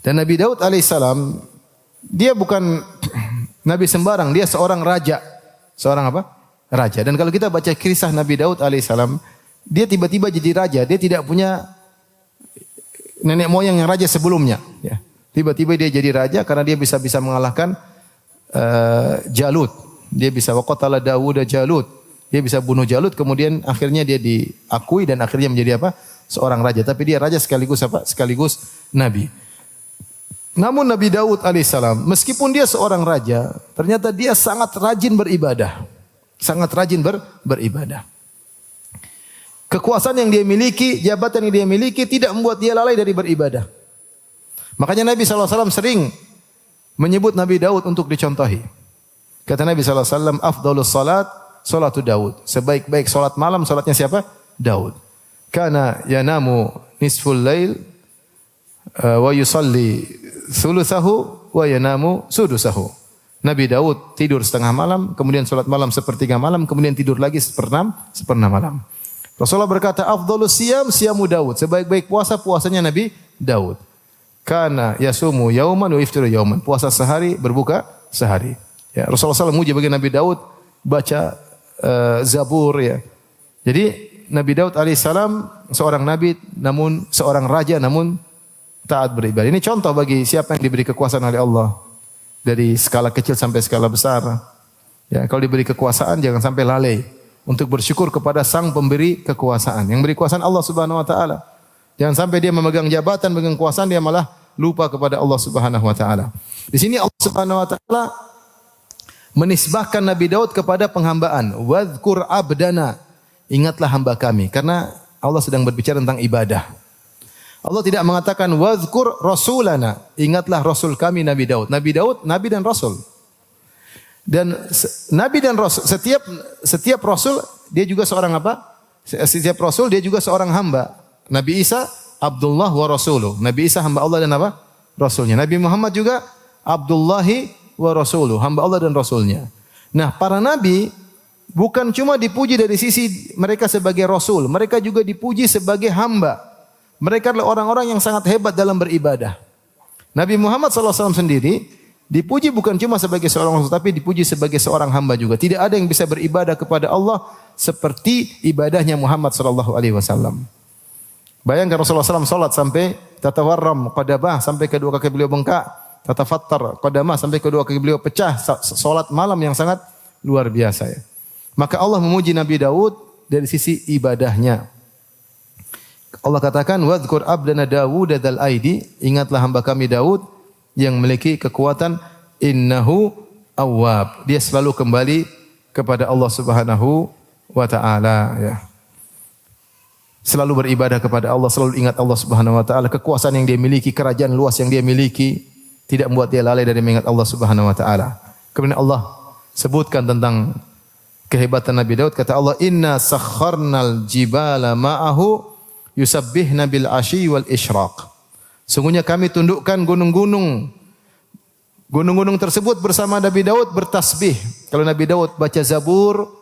Dan Nabi Daud alaihissalam, dia bukan Nabi sembarang, dia seorang raja. Seorang apa? Raja. Dan kalau kita baca kisah Nabi Daud alaihissalam, dia tiba-tiba jadi raja. Dia tidak punya nenek moyang yang raja sebelumnya, ya. Tiba-tiba dia jadi raja karena dia bisa mengalahkan Jalut. Dia bisa waqatala Dawud Jalut. Dia bisa bunuh Jalut, kemudian akhirnya dia diakui dan akhirnya menjadi apa? Seorang raja. Tapi dia raja sekaligus apa? Sekaligus nabi. Namun Nabi Daud alaihissalam, meskipun dia seorang raja, ternyata dia sangat rajin beribadah. Sangat rajin beribadah. Kekuasaan yang dia miliki, jabatan yang dia miliki tidak membuat dia lalai dari beribadah. Makanya Nabi SAW sering menyebut Nabi Daud untuk dicontohi. Kata Nabi SAW, afdalus salat, salatu Daud. Sebaik-baik salat malam, salatnya siapa? Daud. Kana yanamu nisful lail, wa yusalli thuluthahu, wa yanamu sudusahu. Nabi Daud tidur setengah malam, kemudian salat malam sepertiga malam, kemudian tidur lagi seperempat malam. Rasulullah berkata, afdalus siyam, siyamu Daud. Sebaik-baik puasa, puasanya Nabi Daud. kana yasumu yauman wa yaftiru yauman. Puasa sehari, berbuka sehari. Ya, Rasulullah SAW muji bagi Nabi Daud baca Zabur ya. Jadi Nabi Daud alaihissalam seorang nabi namun seorang raja namun taat beribadah. Ini contoh bagi siapa yang diberi kekuasaan oleh Allah dari skala kecil sampai skala besar. Ya, kalau diberi kekuasaan jangan sampai lalai untuk bersyukur kepada Sang pemberi kekuasaan. Yang beri kekuasaan Allah Subhanahu wa taala. Jangan sampai dia memegang jabatan, memegang kekuasaan dia malah lupa kepada Allah Subhanahu wa taala. Di sini Allah Subhanahu wa taala menisbahkan Nabi Daud kepada penghambaan. Wadhkur abdana. Ingatlah hamba kami. Karena Allah sedang berbicara tentang ibadah. Allah tidak mengatakan wadhkur rasulana. Ingatlah rasul kami Nabi Daud. Nabi Daud, nabi dan rasul. Dan nabi dan rasul, setiap rasul dia juga seorang apa? Setiap rasul dia juga seorang hamba. Nabi Isa Abdullah wa rasuluh. Nabi Isa hamba Allah dan apa? Rasulnya. Nabi Muhammad juga Abdullahi wa rasuluh, hamba Allah dan rasulnya. Nah, para nabi bukan cuma dipuji dari sisi mereka sebagai rasul, mereka juga dipuji sebagai hamba. Mereka adalah orang-orang yang sangat hebat dalam beribadah. Nabi Muhammad SAW sendiri dipuji bukan cuma sebagai seorang rasul, tapi dipuji sebagai seorang hamba juga. Tidak ada yang bisa beribadah kepada Allah seperti ibadahnya Muhammad SAW. Bayangkan Rasulullah SAW salat sampai tatawarram qadamah, sampai kedua kaki beliau bengkak, tatafattar qadamah, sampai kedua kaki beliau pecah. Salat malam yang sangat luar biasa ya. Maka Allah memuji Nabi Daud dari sisi ibadahnya. Allah katakan wadhkur abdana Dawud dzal aidi, ingatlah hamba kami Daud yang memiliki kekuatan, innahu awwab. Dia selalu kembali kepada Allah Subhanahu wa taala ya. Selalu beribadah kepada Allah, selalu ingat Allah Subhanahu wa taala, kekuasaan yang dia miliki, kerajaan luas yang dia miliki tidak membuat dia lalai dari mengingat Allah Subhanahu wa taala. Kemudian Allah sebutkan tentang kehebatan Nabi Daud, kata Allah, inna sakharnal jibala ma'ahu yusabbihna bil asyi wal isyraq. Sungguhnya kami tundukkan gunung-gunung. Gunung-gunung tersebut bersama Nabi Daud bertasbih. Kalau Nabi Daud baca Zabur,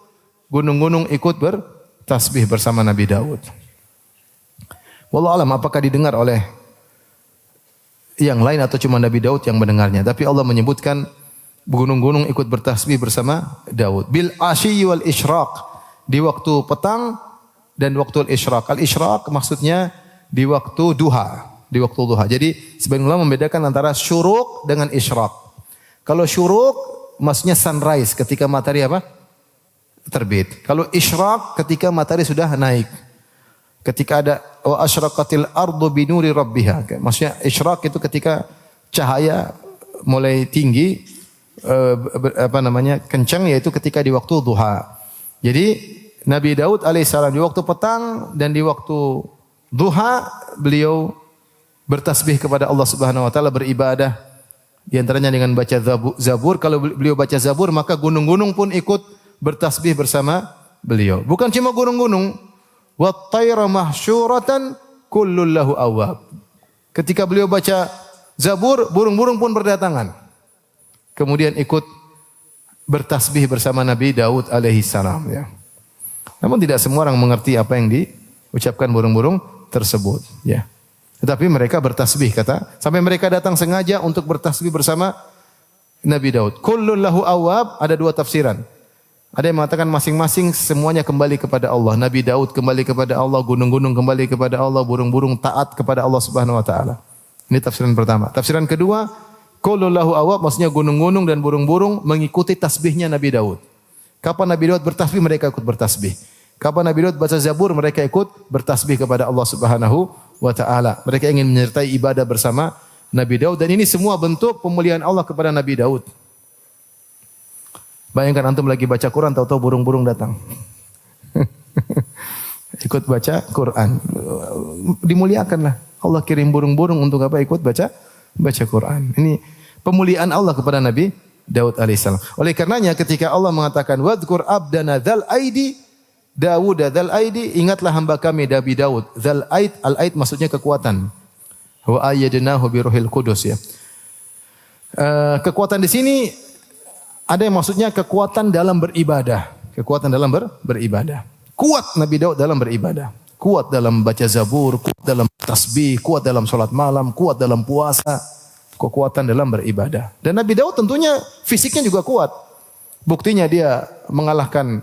gunung-gunung ikut bertasbih bersama Nabi Daud. Wallahu alam apakah didengar oleh yang lain atau cuma Nabi Daud yang mendengarnya. Tapi Allah menyebutkan gunung-gunung ikut bertasbih bersama Daud. Bil asyi wal isyraq. Di waktu petang dan waktu al-isyraq. Al-isyraq maksudnya di waktu duha. Di waktu duha. Jadi sebagian ulama membedakan antara syuruk dengan isyraq. Kalau syuruk maksudnya sunrise ketika matahari apa? Terbit. Kalau isyraq ketika matahari sudah naik. Ketika ada wa asyraqatil ardu binuri rabbiha. Maksudnya isyraq itu ketika cahaya mulai tinggi kencang, yaitu ketika di waktu duha. Jadi Nabi Daud alaihissalam di waktu petang dan di waktu duha beliau bertasbih kepada Allah Subhanahu wa taala, beribadah di antaranya dengan baca Zabur. Kalau beliau baca Zabur maka gunung-gunung pun ikut bertasbih bersama beliau. Bukan cuma gunung-gunung, wat tayra mahsyuratan kullun lahu awwab. Ketika beliau baca Zabur, burung-burung pun berdatangan. Kemudian ikut bertasbih bersama Nabi Daud alaihi salam ya. Namun tidak semua orang mengerti apa yang diucapkan burung-burung tersebut ya. Tetapi mereka bertasbih kata, sampai mereka datang sengaja untuk bertasbih bersama Nabi Daud. Kullun lahu awwab, ada dua tafsiran. Ada yang mengatakan masing-masing semuanya kembali kepada Allah. Nabi Daud kembali kepada Allah, gunung-gunung kembali kepada Allah, burung-burung taat kepada Allah Subhanahu wa taala. Ini tafsiran pertama. Tafsiran kedua, kullun lahu awwab maksudnya gunung-gunung dan burung-burung mengikuti tasbihnya Nabi Daud. Kapan Nabi Daud bertasbih, mereka ikut bertasbih. Kapan Nabi Daud baca Zabur, mereka ikut bertasbih kepada Allah Subhanahu wa taala. Mereka ingin menyertai ibadah bersama Nabi Daud, dan ini semua bentuk pemuliaan Allah kepada Nabi Daud. Bayangkan antum lagi baca Quran, tahu-tahu burung-burung datang. Ikut baca Quran. Dimuliakanlah. Allah kirim burung-burung untuk apa? Ikut baca Quran. Ini pemuliaan Allah kepada Nabi Daud alaihissalam. Oleh karenanya ketika Allah mengatakan wadhkur abdana dzal aidi Dawud dzal aidi, ingatlah hamba kami Nabi Daud. Dzal aid, al aid maksudnya kekuatan. Wa ayyadnahu bi ruhil qudus ya. Kekuatan di sini ada yang maksudnya kekuatan dalam beribadah. Kekuatan dalam beribadah. Kuat Nabi Daud dalam beribadah. Kuat dalam baca Zabur, kuat dalam tasbih, kuat dalam salat malam, kuat dalam puasa, kekuatan dalam beribadah. Dan Nabi Daud tentunya fisiknya juga kuat. Buktinya dia mengalahkan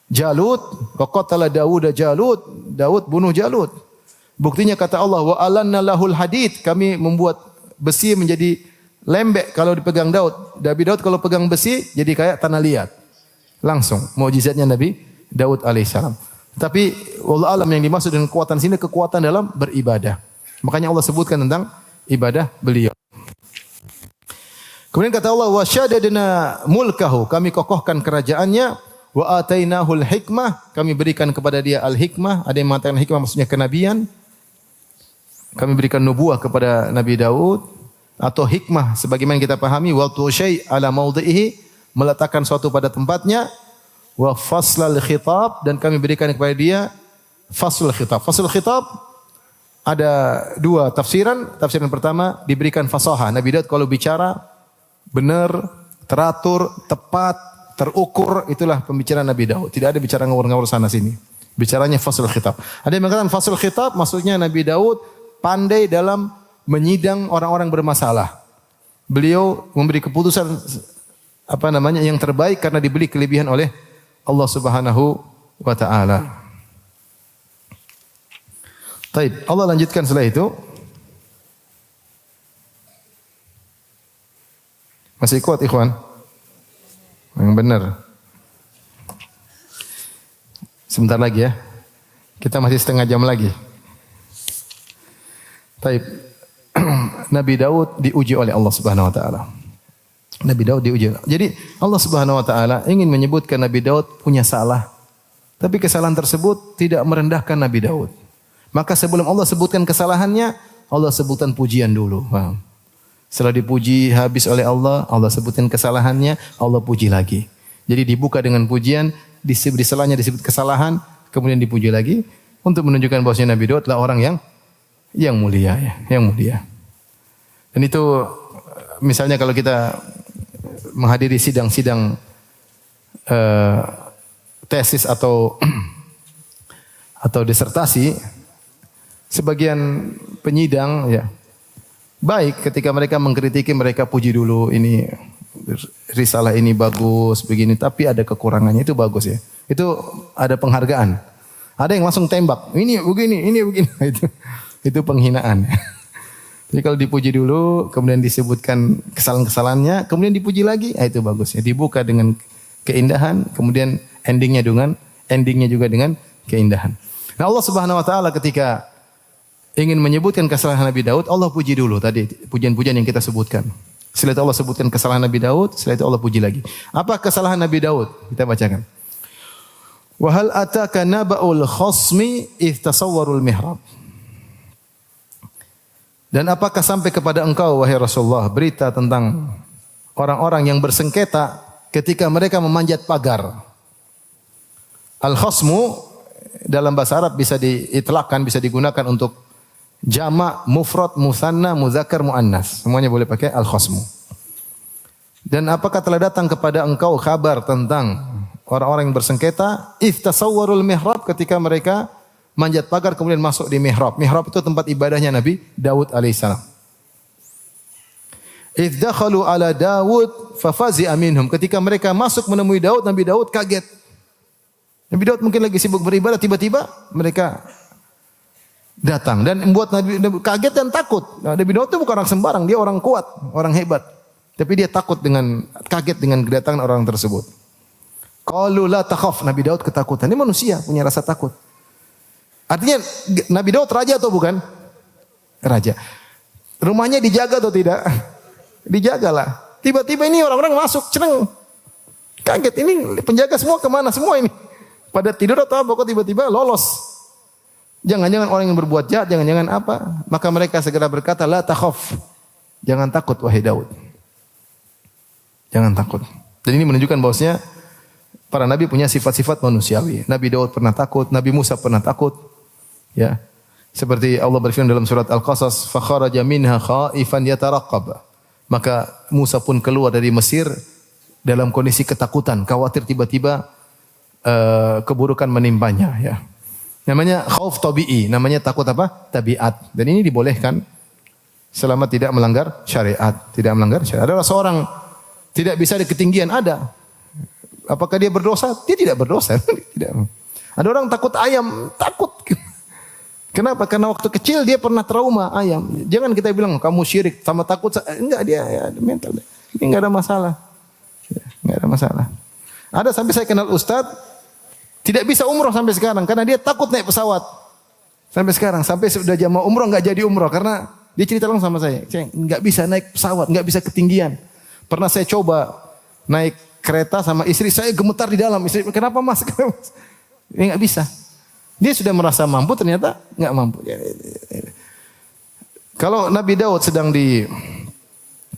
Jalut, waqatala Dawud Jalut, Daud bunuh Jalut. Buktinya kata Allah, wa alanna lahul hadid, kami membuat besi menjadi lembek kalau dipegang Daud. Nabi Daud kalau pegang besi jadi kayak tanah liat. Langsung mukjizatnya Nabi Daud alaihissalam. Tapi wallahu alam yang dimaksud dengan kekuatan sini kekuatan dalam beribadah. Makanya Allah sebutkan tentang ibadah beliau. Kemudian kata Allah, wa syadadna mulkahu, kami kokohkan kerajaannya, wa atainahul hikmah, kami berikan kepada dia al-hikmah. Ada yang mengatakan hikmah maksudnya kenabian. Kami berikan nubuah kepada Nabi Daud, atau hikmah sebagaimana kita pahami, wa tusyai ala maudhihi, meletakkan suatu pada tempatnya, wa faslal khitab, dan kami berikan kepada dia faslul khitab. Faslul khitab ada dua tafsiran. Tafsiran pertama, diberikan fasaha. Nabi Daud kalau bicara benar, teratur, tepat, terukur, itulah pembicaraan Nabi Daud. Tidak ada bicara ngawur-ngawur sana sini. Bicaranya faslul khitab. Ada yang mengatakan faslul khitab maksudnya Nabi Daud pandai dalam menyidang orang-orang bermasalah. Beliau memberi keputusan yang terbaik karena diberi kelebihan oleh Allah Subhanahu wa taala. Baik, Allah lanjutkan setelah itu. Masih kuat ikhwan? Yang benar. Sebentar lagi ya. Kita masih setengah jam lagi. Baik. Nabi Daud diuji oleh Allah Subhanahu wa taala. Nabi Daud diuji. Jadi Allah Subhanahu wa taala ingin menyebutkan Nabi Daud punya salah. Tapi kesalahan tersebut tidak merendahkan Nabi Daud. Maka sebelum Allah sebutkan kesalahannya, Allah sebutkan pujian dulu. Paham? Setelah dipuji habis oleh Allah, Allah sebutkan kesalahannya, Allah puji lagi. Jadi dibuka dengan pujian, di selanya disebut kesalahan, kemudian dipuji lagi untuk menunjukkan bahwasanya Nabi Daud adalah orang yang mulia ya, yang mulia. Dan itu misalnya kalau kita menghadiri sidang-sidang tesis atau disertasi, sebagian penyidang ya baik ketika mereka mengkritiki, mereka puji dulu, ini risalah ini bagus begini, tapi ada kekurangannya, itu bagus ya. Itu ada penghargaan. Ada yang langsung tembak, ini begini, itu penghinaan. Jadi kalau dipuji dulu, kemudian disebutkan kesalahan-kesalahannya, kemudian dipuji lagi, itu bagus ya. Dibuka dengan keindahan, kemudian endingnya juga dengan keindahan. Nah Allah Subhanahu wa taala ketika ingin menyebutkan kesalahan Nabi Daud, Allah puji dulu tadi pujian-pujian yang kita sebutkan. Setelah itu Allah sebutkan kesalahan Nabi Daud, setelah itu Allah puji lagi. Apa kesalahan Nabi Daud? Kita bacakan. Wa hal ataka naba'ul khasmi idh tasawwarul mihrab. Dan apakah sampai kepada engkau wahai Rasulullah berita tentang orang-orang yang bersengketa ketika mereka memanjat pagar. Al-khasmu dalam bahasa Arab bisa diitlaqkan, bisa digunakan untuk jamak, mufrad, musanna, muzakkar, muannas. Semuanya boleh pakai al-khasmu. Dan apakah telah datang kepada engkau kabar tentang orang-orang yang bersengketa? Idh tasawwarul mihrab, ketika mereka manjat pagar kemudian masuk di mihrab. Mihrab itu tempat ibadahnya Nabi Daud alaihissalam. Idh dakhalu ala Daud fafazi'a minhum. Ketika mereka masuk menemui Daud, Nabi Daud kaget. Nabi Daud mungkin lagi sibuk beribadah, tiba-tiba mereka datang dan membuat Nabi kaget dan takut. Nabi Daud itu bukan orang sembarang, dia orang kuat, orang hebat. Tapi dia kaget dengan kedatangan orang tersebut. Qalu la takhaf, Nabi Daud ketakutan. Ini manusia punya rasa takut. Artinya Nabi Daud raja atau bukan? Raja. Rumahnya dijaga atau tidak? Dijagalah. Tiba-tiba ini orang-orang masuk, ceneng. Kaget, ini penjaga semua kemana semua ini? Pada tidur atau apa, kok tiba-tiba lolos? Jangan-jangan orang yang berbuat jahat, jangan-jangan apa? Maka mereka segera berkata, la takhaf. Jangan takut wahai Daud. Jangan takut. Dan ini menunjukkan bahwasanya para nabi punya sifat-sifat manusiawi. Nabi Daud pernah takut, Nabi Musa pernah takut. Ya. Seperti Allah berfirman dalam surat Al-Qasas, fa kharaja minha khaifan yataraqab. Maka Musa pun keluar dari Mesir dalam kondisi ketakutan, khawatir tiba-tiba keburukan menimpanya, ya. Namanya khauf tabi'i, namanya takut apa? Tabiat. Dan ini dibolehkan selama tidak melanggar syariat, tidak melanggar syariat. Ada seorang tidak bisa di ketinggian, ada. Apakah dia berdosa? Dia tidak berdosa. Tidak. Ada orang takut ayam, takut. Kenapa? Karena waktu kecil dia pernah trauma ayam. Jangan kita bilang kamu syirik sama takut. Enggak, dia ya, mental. Ini enggak ada masalah. Enggak ada masalah. Ada sampai saya kenal ustaz tidak bisa umroh sampai sekarang karena dia takut naik pesawat. Sampai sekarang, sampai sudah jam umroh enggak jadi umroh karena dia cerita langsung sama saya enggak bisa naik pesawat, enggak bisa ketinggian. Pernah saya coba naik kereta sama istri, saya gemetar di dalam. Istri, kenapa mas? Ini enggak bisa. Dia sudah merasa mampu, ternyata enggak mampu. Kalau Nabi Daud sedang di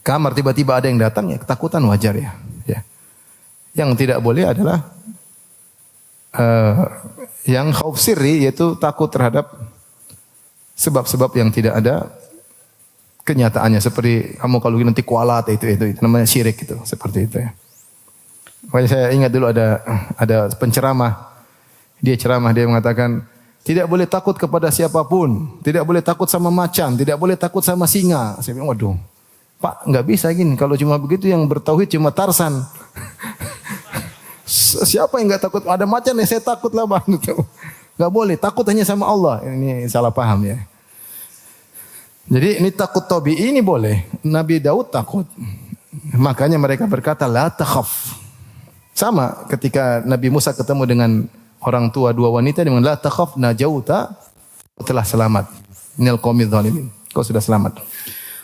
kamar, tiba-tiba ada yang datang, ya ketakutan wajar ya. Yang tidak boleh adalah yang khauf sirri, yaitu takut terhadap sebab-sebab yang tidak ada kenyataannya, seperti kamu kalau nanti kualat itu namanya syirik itu, seperti itu ya. Makanya saya ingat dulu ada penceramah, dia ceramah, dia mengatakan tidak boleh takut kepada siapapun, tidak boleh takut sama macan, tidak boleh takut sama singa. Saya bilang, waduh Pak, nggak bisa gini, kalau cuma begitu yang bertauhid cuma Tarsan. Siapa yang nggak takut? Ada macan ya saya takut lah bang. Nggak boleh, takut hanya sama Allah. Ini salah paham ya. Jadi ini takut tabi'i ini boleh. Nabi Daud takut. Makanya mereka berkata la takhaf. Sama ketika Nabi Musa ketemu dengan orang tua dua wanita dengan la takhaf najauta, telah selamat. Minal qaumidz zalimin. Kau sudah selamat.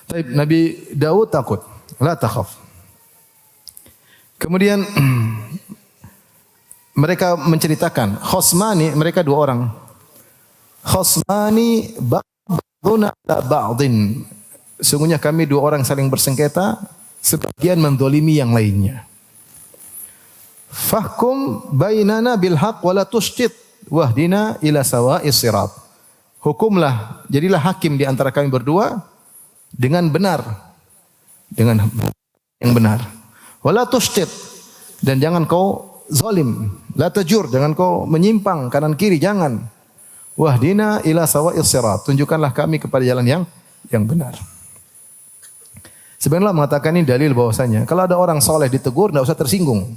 Tapi Nabi Daud takut. La takhaf. Kemudian mereka menceritakan, khosmani, mereka dua orang. Khosmani ba'duna ala ba'din. Sungguhnya kami dua orang saling bersengketa, sebagian mendolimi yang lainnya. Fahkum bainana bil haq wa la tushtit wahdina ila sawa'is sirat. Hukumlah, jadilah hakim di antara kami berdua dengan benar. Dengan yang benar. Wa la tushtit, dan jangan kau zalim, la tajur, jangan kau menyimpang kanan kiri, jangan. Wahdina ila sawa'is sirat, tunjukkanlah kami kepada jalan yang benar. Sebenarnya mengatakan ini dalil bahwasanya kalau ada orang soleh ditegur enggak usah tersinggung.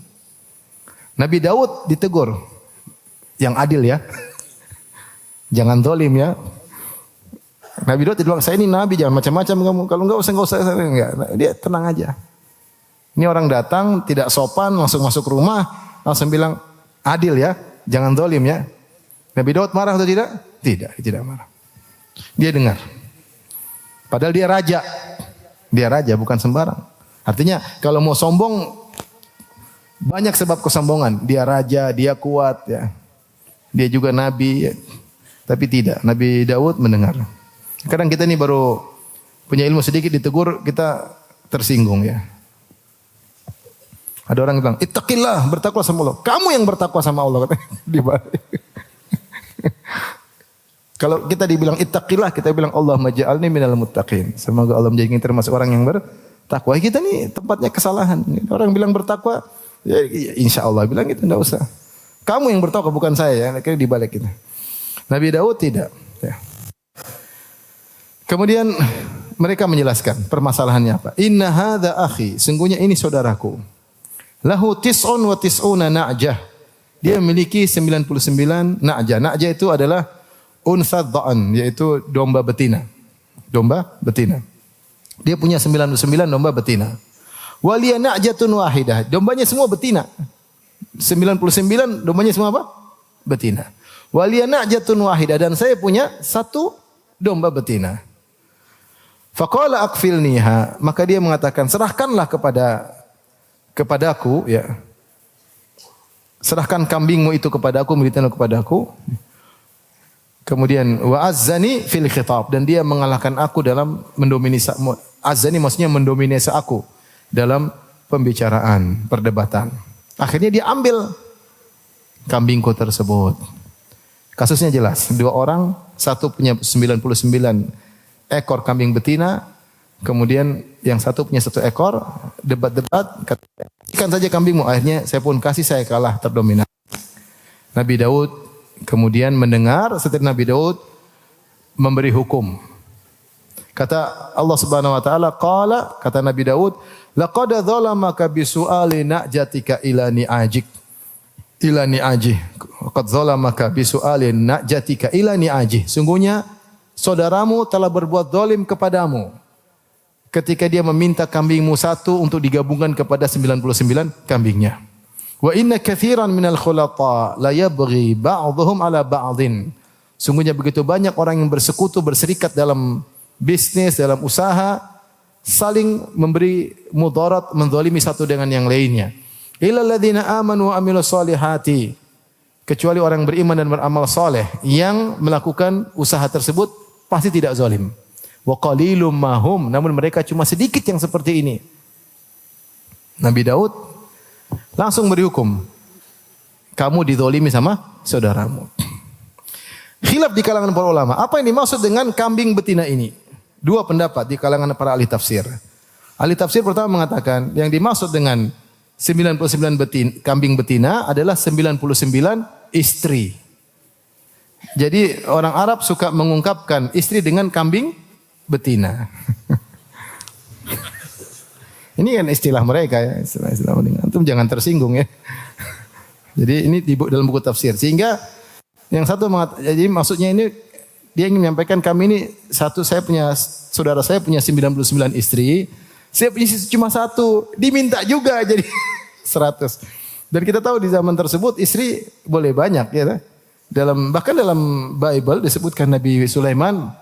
Nabi Daud ditegur yang adil ya. Jangan zalim ya. Nabi Daud bilang, saya ini nabi, jangan macam-macam kamu. Kalau enggak usah enggak. Dia tenang aja. Ini orang datang tidak sopan, langsung masuk rumah, langsung bilang, adil ya, jangan zalim ya. Nabi Daud marah atau tidak? Tidak, tidak marah. Dia dengar. Padahal dia raja. Dia raja, bukan sembarang. Artinya kalau mau sombong, banyak sebab kesombongan. Dia raja, dia kuat ya. Dia juga nabi ya. Tapi tidak, Nabi Daud mendengar. Kadang kita ini baru punya ilmu sedikit ditegur, kita tersinggung ya. Ada orang bilang, ittaqillah, bertakwa sama Allah. Kamu yang bertakwa sama Allah, katanya. Kalau kita dibilang ittaqillah, kita bilang Allah maj'alni minal muttaqin. Semoga Allah menjadikan termasuk orang yang bertakwa. Kita nih tempatnya kesalahan. Orang bilang bertakwa, ya, insya Allah bilang itu enggak usah. Kamu yang bertakwa bukan saya ya. Akhirnya dibalik kita. Nabi Daud tidak. Ya. Kemudian mereka menjelaskan permasalahannya apa. Inna hadza akhi, sungguhnya ini saudaraku. Lahu tis'un wa tis'una na'jah. Dia memiliki 99 na'jah. Na'jah itu adalah unsa dha'an, yaitu domba betina. Domba betina. Dia punya 99 domba betina. Waliya na'jatun wahidah. Dombanya semua betina. 99 dombanya semua apa? Betina. Waliya na'jatun wahidah, dan saya punya satu domba betina. Faqala akfilniha, maka dia mengatakan serahkanlah kepadaku ya. Serahkan kambingmu itu kepadaku, militermu kepadaku. Kemudian wa azzani fil khitab, dan dia mengalahkan aku dalam mendominasi. Azzani maksudnya mendominasi aku dalam pembicaraan, perdebatan. Akhirnya dia ambil kambingku tersebut. Kasusnya jelas, dua orang, satu punya 99 ekor kambing betina, kemudian yang satu punya satu ekor, debat-debat, kasihkan saja kambingmu. Akhirnya saya pun kasih, saya kalah, terdominasi. Nabi Daud kemudian mendengar setelah Nabi Daud memberi hukum. Kata Allah Subhanahu wa taala, qala, kata Nabi Daud, laqad zalamaka bisu'ali na'jatika ila ni'ajik. Ila ni'ajih. Qad zalamaka bisu'ali na'jatika ila ni'ajih. Sungguhnya saudaramu telah berbuat zalim kepadamu ketika dia meminta kambingmu satu untuk digabungkan kepada 99 kambingnya. Wa inna katsiran minal khulata la yabghi ba'dhum ala ba'dhin. Sungguhnya begitu banyak orang yang bersekutu, berserikat dalam bisnis, dalam usaha, saling memberi mudarat, menzalimi satu dengan yang lainnya. Illal ladzina amanu wa amilus solihati. Kecuali orang beriman dan beramal saleh yang melakukan usaha tersebut pasti tidak zalim. Wa qalilum mahum, namun mereka cuma sedikit yang seperti ini. Nabi Daud langsung berhukum. Kamu dizalimi sama saudaramu. Khilaf di kalangan para ulama. Apa yang dimaksud dengan kambing betina ini? Dua pendapat di kalangan para ahli tafsir. Ahli tafsir pertama mengatakan yang dimaksud dengan 99 kambing betina adalah 99 istri. Jadi orang Arab suka mengungkapkan istri dengan kambing betina. Ini kan istilah mereka ya, istilah mereka. Antum jangan tersinggung ya. Jadi ini di dalam buku tafsir. Sehingga yang satu jadi maksudnya ini dia ingin menyampaikan kami ini saudara saya punya 99 istri. Saya punya cuma satu, diminta juga jadi 100. Dan kita tahu di zaman tersebut istri boleh banyak ya. Bahkan dalam Bible disebutkan Nabi Sulaiman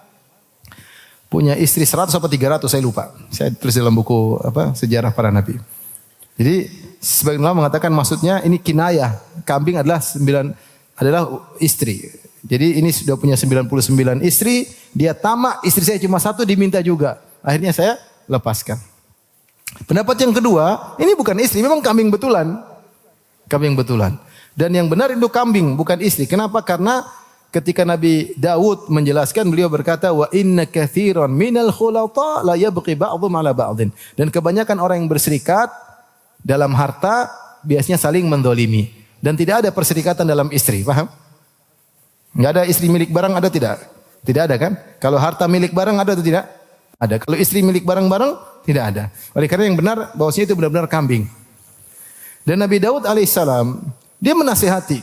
punya istri 100 atau 300 saya lupa. Saya tulis dalam buku sejarah para nabi. Jadi sebagian ulama mengatakan maksudnya ini kinayah. Kambing adalah istri. Jadi ini sudah punya 99 istri, dia tamak, istri saya cuma satu diminta juga. Akhirnya saya lepaskan. Pendapat yang kedua, ini bukan istri, memang kambing betulan. Kambing betulan. Dan yang benar itu kambing, bukan istri. Kenapa? Karena ketika Nabi Daud menjelaskan, beliau berkata, wa inna katsiran minal khulata la yabqi ba'dhum ala ba'dhin. Dan kebanyakan orang yang berserikat dalam harta biasanya saling mendolimi. Dan tidak ada perserikatan dalam istri, paham? Enggak ada istri milik barang, ada tidak? Tidak ada kan? Kalau harta milik barang ada atau tidak? Ada. Kalau istri milik barang-barang, tidak ada. Oleh karena yang benar, bahwasanya itu benar-benar kambing. Dan Nabi Daud alaihissalam, dia menasihati.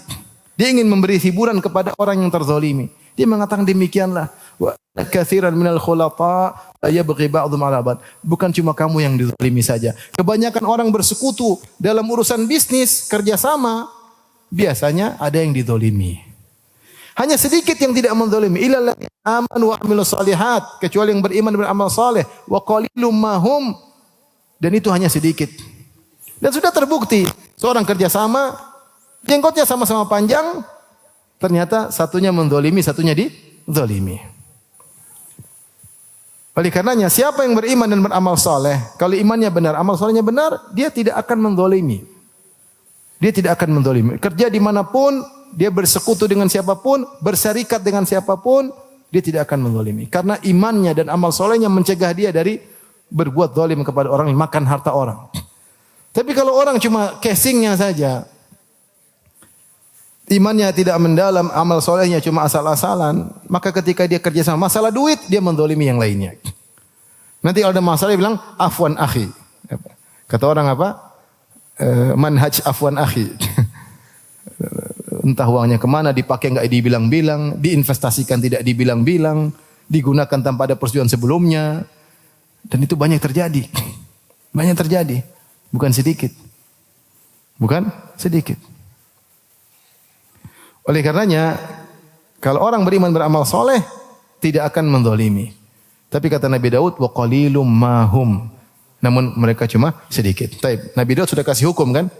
Dia ingin memberi hiburan kepada orang yang terzalimi. Dia mengatakan demikianlah. Wa katsiran minal khulata yabghi ba'dhum 'ala ba'd. Bukan cuma kamu yang dizalimi saja. Kebanyakan orang bersekutu dalam urusan bisnis, kerjasama, biasanya ada yang dizalimi. Hanya sedikit yang tidak menzalimi. Illal ladzina amanu wa amilus solihat. Kecuali yang beriman dan beramal saleh. Wa qalilum mahum. Dan itu hanya sedikit. Dan sudah terbukti. Seorang kerjasama, jenggotnya sama-sama panjang, ternyata satunya menzalimi, satunya dizalimi. Oleh karenanya, siapa yang beriman dan beramal saleh, kalau imannya benar, amal salehnya benar, dia tidak akan menzalimi. Dia tidak akan menzalimi. Kerja dimanapun, dia bersekutu dengan siapapun, berserikat dengan siapapun, dia tidak akan menzalimi. Karena imannya dan amal salehnya mencegah dia dari berbuat zalim kepada orang, makan harta orang. Tapi kalau orang cuma casingnya saja, imannya tidak mendalam, amal solehnya cuma asal-asalan, maka ketika dia kerja sama masalah duit, dia menzalimi yang lainnya. Nanti kalau ada masalah dia bilang afwan akhi. Kata orang apa? Manhaj afwan akhi. Entah uangnya kemana, dipakai enggak dibilang-bilang, diinvestasikan tidak dibilang-bilang, digunakan tanpa ada persetujuan sebelumnya. Dan itu banyak terjadi. Banyak terjadi. Bukan sedikit. Bukan sedikit. Oleh karenanya, kalau orang beriman beramal soleh, tidak akan menzalimi. Tapi kata Nabi Daud, wa qalilum mahum. Namun mereka cuma sedikit. Taib. Nabi Daud sudah kasih hukum kan?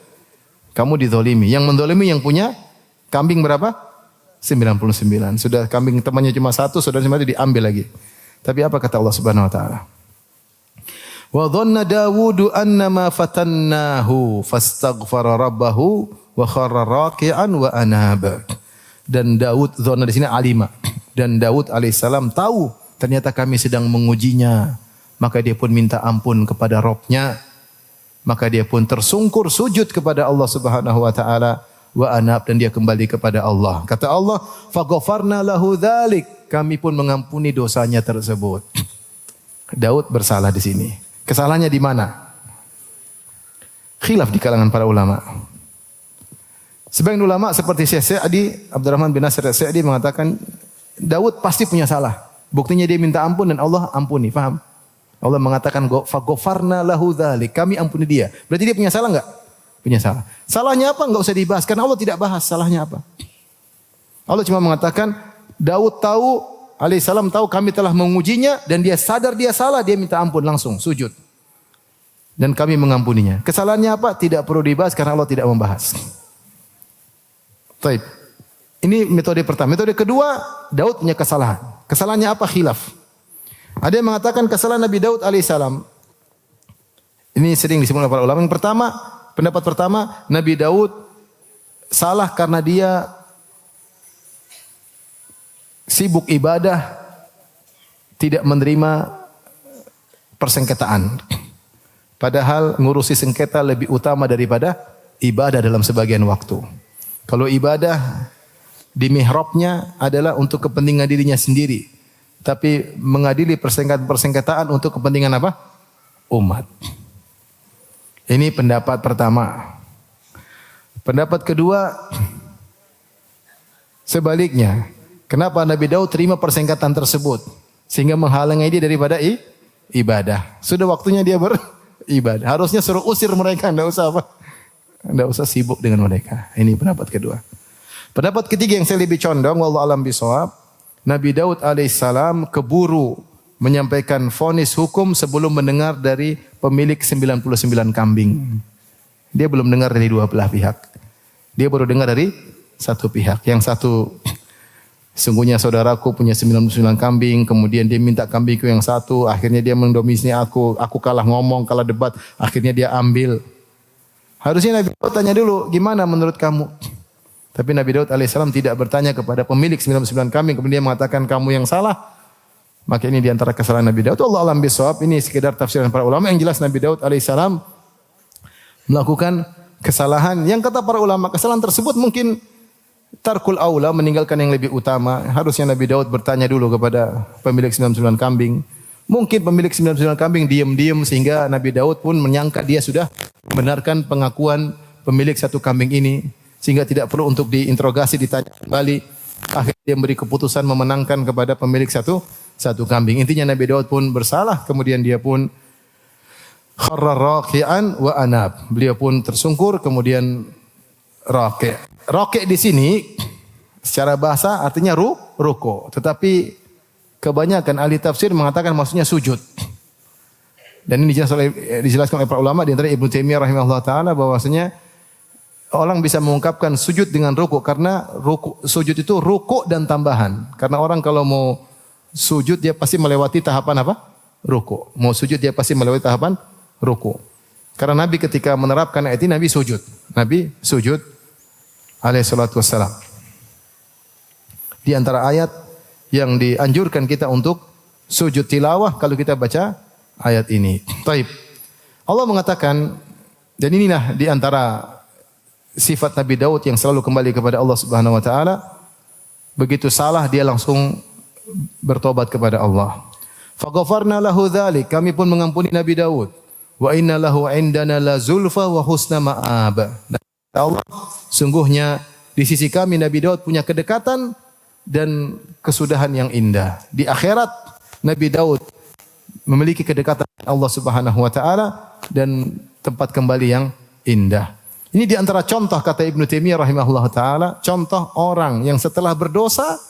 Kamu dizalimi. Yang menzalimi yang punya kambing berapa? 99. Sudah kambing temannya cuma satu, saudara semua diambil lagi. Tapi apa kata Allah Subhanahu wa taala? Wa dhanna Dawudu annama fatannahu fastaghfara rabbahu wa kharra raki'an wa anaba. Dan Daud, dhanna di sini alima. Dan Daud alaihissalam tahu ternyata kami sedang mengujinya. Maka dia pun minta ampun kepada Rabb-Nya. Maka dia pun tersungkur sujud kepada Allah Subhanahu wa taala. wa anab, dan dia kembali kepada Allah. Kata Allah, faghfarna lahu dzalik, kami pun mengampuni dosanya tersebut. Daud bersalah di sini. Kesalahannya di mana? Khilaf di kalangan para ulama. Sebagian ulama seperti Syekh Sa'di, Abdurrahman bin Nasir Sa'di mengatakan Daud pasti punya salah. Buktinya dia minta ampun dan Allah ampuni, paham? Allah mengatakan faghfarna lahu dzalik, kami ampuni dia. Berarti dia punya salah enggak? Punya salah. Salahnya apa? Enggak usah dibahas karena Allah tidak bahas salahnya apa. Allah cuma mengatakan Daud tahu, alaihissalam tahu kami telah mengujinya dan dia sadar dia salah, dia minta ampun langsung sujud. Dan kami mengampuninya. Kesalahannya apa? Tidak perlu dibahas karena Allah tidak membahas. Baik. Ini metode pertama. Metode kedua, Daud punya kesalahan. Kesalahannya apa? Khilaf. Ada yang mengatakan kesalahan Nabi Daud alaihissalam. Ini sering disebut oleh para ulama. Yang pertama, pendapat pertama, Nabi Daud salah karena dia sibuk ibadah, tidak menerima persengketaan. Padahal ngurusi sengketa lebih utama daripada ibadah dalam sebagian waktu. Kalau ibadah di mihrabnya adalah untuk kepentingan dirinya sendiri. Tapi mengadili persengketaan untuk kepentingan apa? Umat. Ini pendapat pertama. Pendapat kedua, sebaliknya. Kenapa Nabi Daud terima persengketaan tersebut? Sehingga menghalangi dia daripada ibadah. Sudah waktunya dia beribadah. Harusnya suruh usir mereka. Tidak usah apa? Tidak usah sibuk dengan mereka. Ini pendapat kedua. Pendapat ketiga yang saya lebih condong, wallahu alam bisawab, Nabi Daud alaihissalam keburu menyampaikan vonis hukum sebelum mendengar dari pemilik 99 kambing. Dia belum dengar dari dua belah pihak. Dia baru dengar dari satu pihak. Yang satu, sungguhnya saudaraku punya 99 kambing, kemudian dia minta kambingku yang satu, akhirnya dia mendominasi aku kalah ngomong, kalah debat, akhirnya dia ambil. Harusnya Nabi Daud tanya dulu, gimana menurut kamu? Tapi Nabi Daud alaihissalam tidak bertanya kepada pemilik 99 kambing, kemudian dia mengatakan kamu yang salah. Maka ini diantara kesalahan Nabi Daud. Allah alam bisawab, ini sekedar tafsiran para ulama. Yang jelas Nabi Daud alaihissalam melakukan kesalahan. Yang kata para ulama, kesalahan tersebut mungkin tarkul aula, meninggalkan yang lebih utama. Harusnya Nabi Daud bertanya dulu kepada pemilik 99 kambing. Mungkin pemilik 99 kambing diam-diam sehingga Nabi Daud pun menyangka dia sudah benarkan pengakuan pemilik satu kambing ini. Sehingga tidak perlu untuk diinterogasi, ditanya kembali. Akhirnya dia memberi keputusan memenangkan kepada pemilik satu kambing. Intinya Nabi Daud pun bersalah. Kemudian dia pun kharra raqi'an wa anab. Beliau pun tersungkur kemudian raqi'. Raqi' di sini secara bahasa artinya ruku. Tetapi kebanyakan ahli tafsir mengatakan maksudnya sujud. Dan ini dijelaskan oleh para ulama, di antara Ibnu Taimiyah rahimahullah taala bahwasanya orang bisa mengungkapkan sujud dengan ruku karena sujud itu ruku dan tambahan. Karena orang kalau mau sujud dia pasti melewati tahapan apa? Ruku. Mau sujud dia pasti melewati tahapan ruku. Karena Nabi ketika menerapkan ayat ini Nabi sujud. Nabi sujud alaihi salatu wassalam. Di antara ayat yang dianjurkan kita untuk sujud tilawah kalau kita baca ayat ini. Taib. Allah mengatakan, dan inilah di antara sifat Nabi Daud yang selalu kembali kepada Allah Subhanahu wa taala. Begitu salah dia langsung bertobat kepada Allah. Faghfarna lahu dzalik, kami pun mengampuni Nabi Daud. Wa inna lahu indana la zulfa wa husna ma'ab. Allah, sungguhnya di sisi kami Nabi Daud punya kedekatan dan kesudahan yang indah. Di akhirat Nabi Daud memiliki kedekatan Allah Subhanahu wa taala dan tempat kembali yang indah. Ini di antara contoh kata Ibnu Taimiyah rahimahullah taala, contoh orang yang setelah berdosa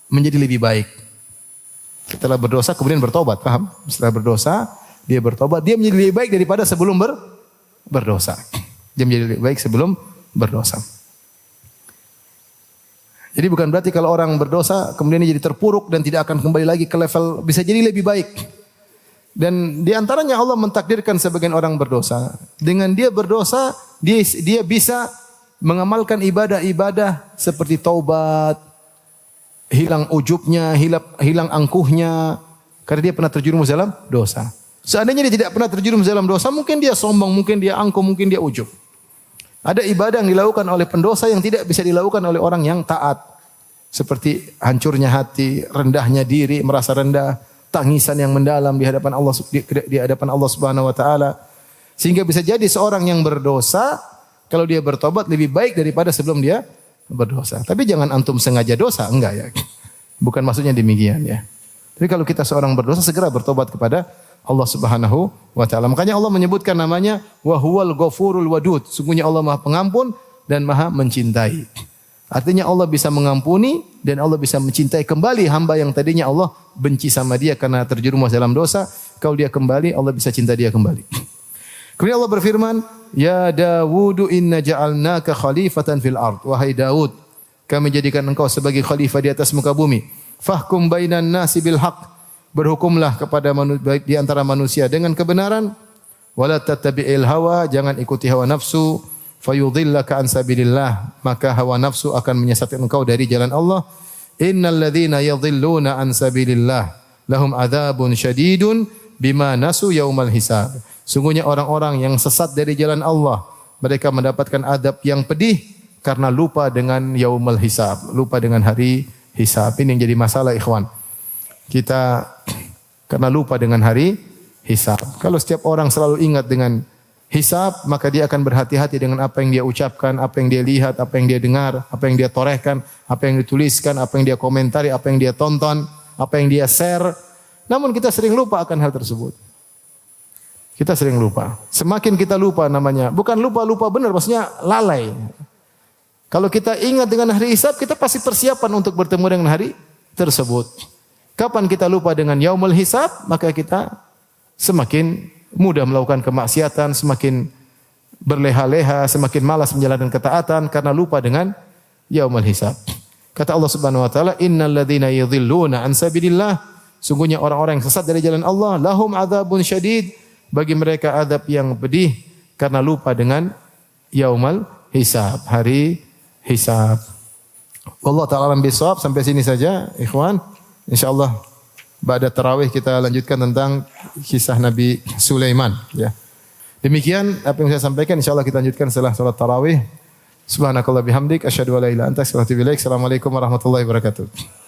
menjadi lebih baik. Setelah berdosa kemudian bertobat, paham? Setelah berdosa dia bertobat, dia menjadi lebih baik daripada sebelum berdosa. Dia menjadi lebih baik sebelum berdosa. Jadi bukan berarti kalau orang berdosa kemudian dia jadi terpuruk dan tidak akan kembali lagi ke level, bisa jadi lebih baik. Dan di antaranya Allah mentakdirkan sebagian orang berdosa. Dengan dia berdosa, dia bisa mengamalkan ibadah-ibadah seperti taubat, hilang ujubnya, hilang angkuhnya, karena dia pernah terjerumus dalam dosa. Seandainya dia tidak pernah terjerumus dalam dosa, mungkin dia sombong, mungkin dia angkuh, mungkin dia ujub. Ada ibadah yang dilakukan oleh pendosa yang tidak bisa dilakukan oleh orang yang taat. Seperti hancurnya hati, rendahnya diri, merasa rendah, tangisan yang mendalam di hadapan Allah Subhanahu wa taala. Sehingga bisa jadi seorang yang berdosa kalau dia bertobat lebih baik daripada sebelum dia berdosa. Tapi jangan antum sengaja dosa, enggak ya. Bukan maksudnya demikian ya. Tapi kalau kita seorang berdosa segera bertobat kepada Allah Subhanahu wa taala. Makanya Allah menyebutkan namanya wa huwal ghafurul wadud. Sungguhnya Allah Maha Pengampun dan Maha Mencintai. Artinya Allah bisa mengampuni dan Allah bisa mencintai kembali hamba yang tadinya Allah benci sama dia karena terjerumus dalam dosa. Kalau dia kembali, Allah bisa cinta dia kembali. Kemudian Allah berfirman, Ya Dawudu inna ja'alnaka khalifatan fil ard. Wahai Daud, kami jadikan engkau sebagai khalifah di atas muka bumi. Fahkum bainan nasi bil haq. Berhukumlah kepada di antara manusia dengan kebenaran. Wala tattabi'il hawa, jangan ikuti hawa nafsu. Fayudhillaka an sabilillah, maka hawa nafsu akan menyesatkan engkau dari jalan Allah. Innal ladzina yadhilluna an sabilillah lahum adzabun syadidun bima nasu yaumal hisab. Sungguhnya orang-orang yang sesat dari jalan Allah, mereka mendapatkan adab yang pedih karena lupa dengan yaumul hisab, lupa dengan hari hisab. Ini yang jadi masalah ikhwan. Kita karena lupa dengan hari hisab. Kalau setiap orang selalu ingat dengan hisab, maka dia akan berhati-hati dengan apa yang dia ucapkan, apa yang dia lihat, apa yang dia dengar, apa yang dia torehkan, apa yang dituliskan, apa yang dia komentari, apa yang dia tonton, apa yang dia share. Namun kita sering lupa akan hal tersebut. Kita sering lupa. Semakin kita lupa namanya, bukan lupa benar, maksudnya lalai. Kalau kita ingat dengan hari hisab, kita pasti persiapan untuk bertemu dengan hari tersebut. Kapan kita lupa dengan yaumul hisab, maka kita semakin mudah melakukan kemaksiatan, semakin berleha-leha, semakin malas menjalankan ketaatan karena lupa dengan yaumul hisab. Kata Allah Subhanahu wa taala, "Innal ladzina yadhilluna an sabilillah", sungguhnya orang-orang yang sesat dari jalan Allah, lahum adzabun syadid, bagi mereka adab yang pedih karena lupa dengan yaumul hisab, hari hisab. Wallahu taala alam bisawab. Sampai sini saja, ikhwan. Insyaallah ba'da tarawih kita lanjutkan tentang kisah Nabi Sulaiman ya. Demikian apa yang saya sampaikan, insyaallah kita lanjutkan setelah salat tarawih. Subhanakallah bihamdik asyhadu an la ilaha illa anta astaghfiruka wa atubu ilaik. Assalamualaikum warahmatullahi wabarakatuh.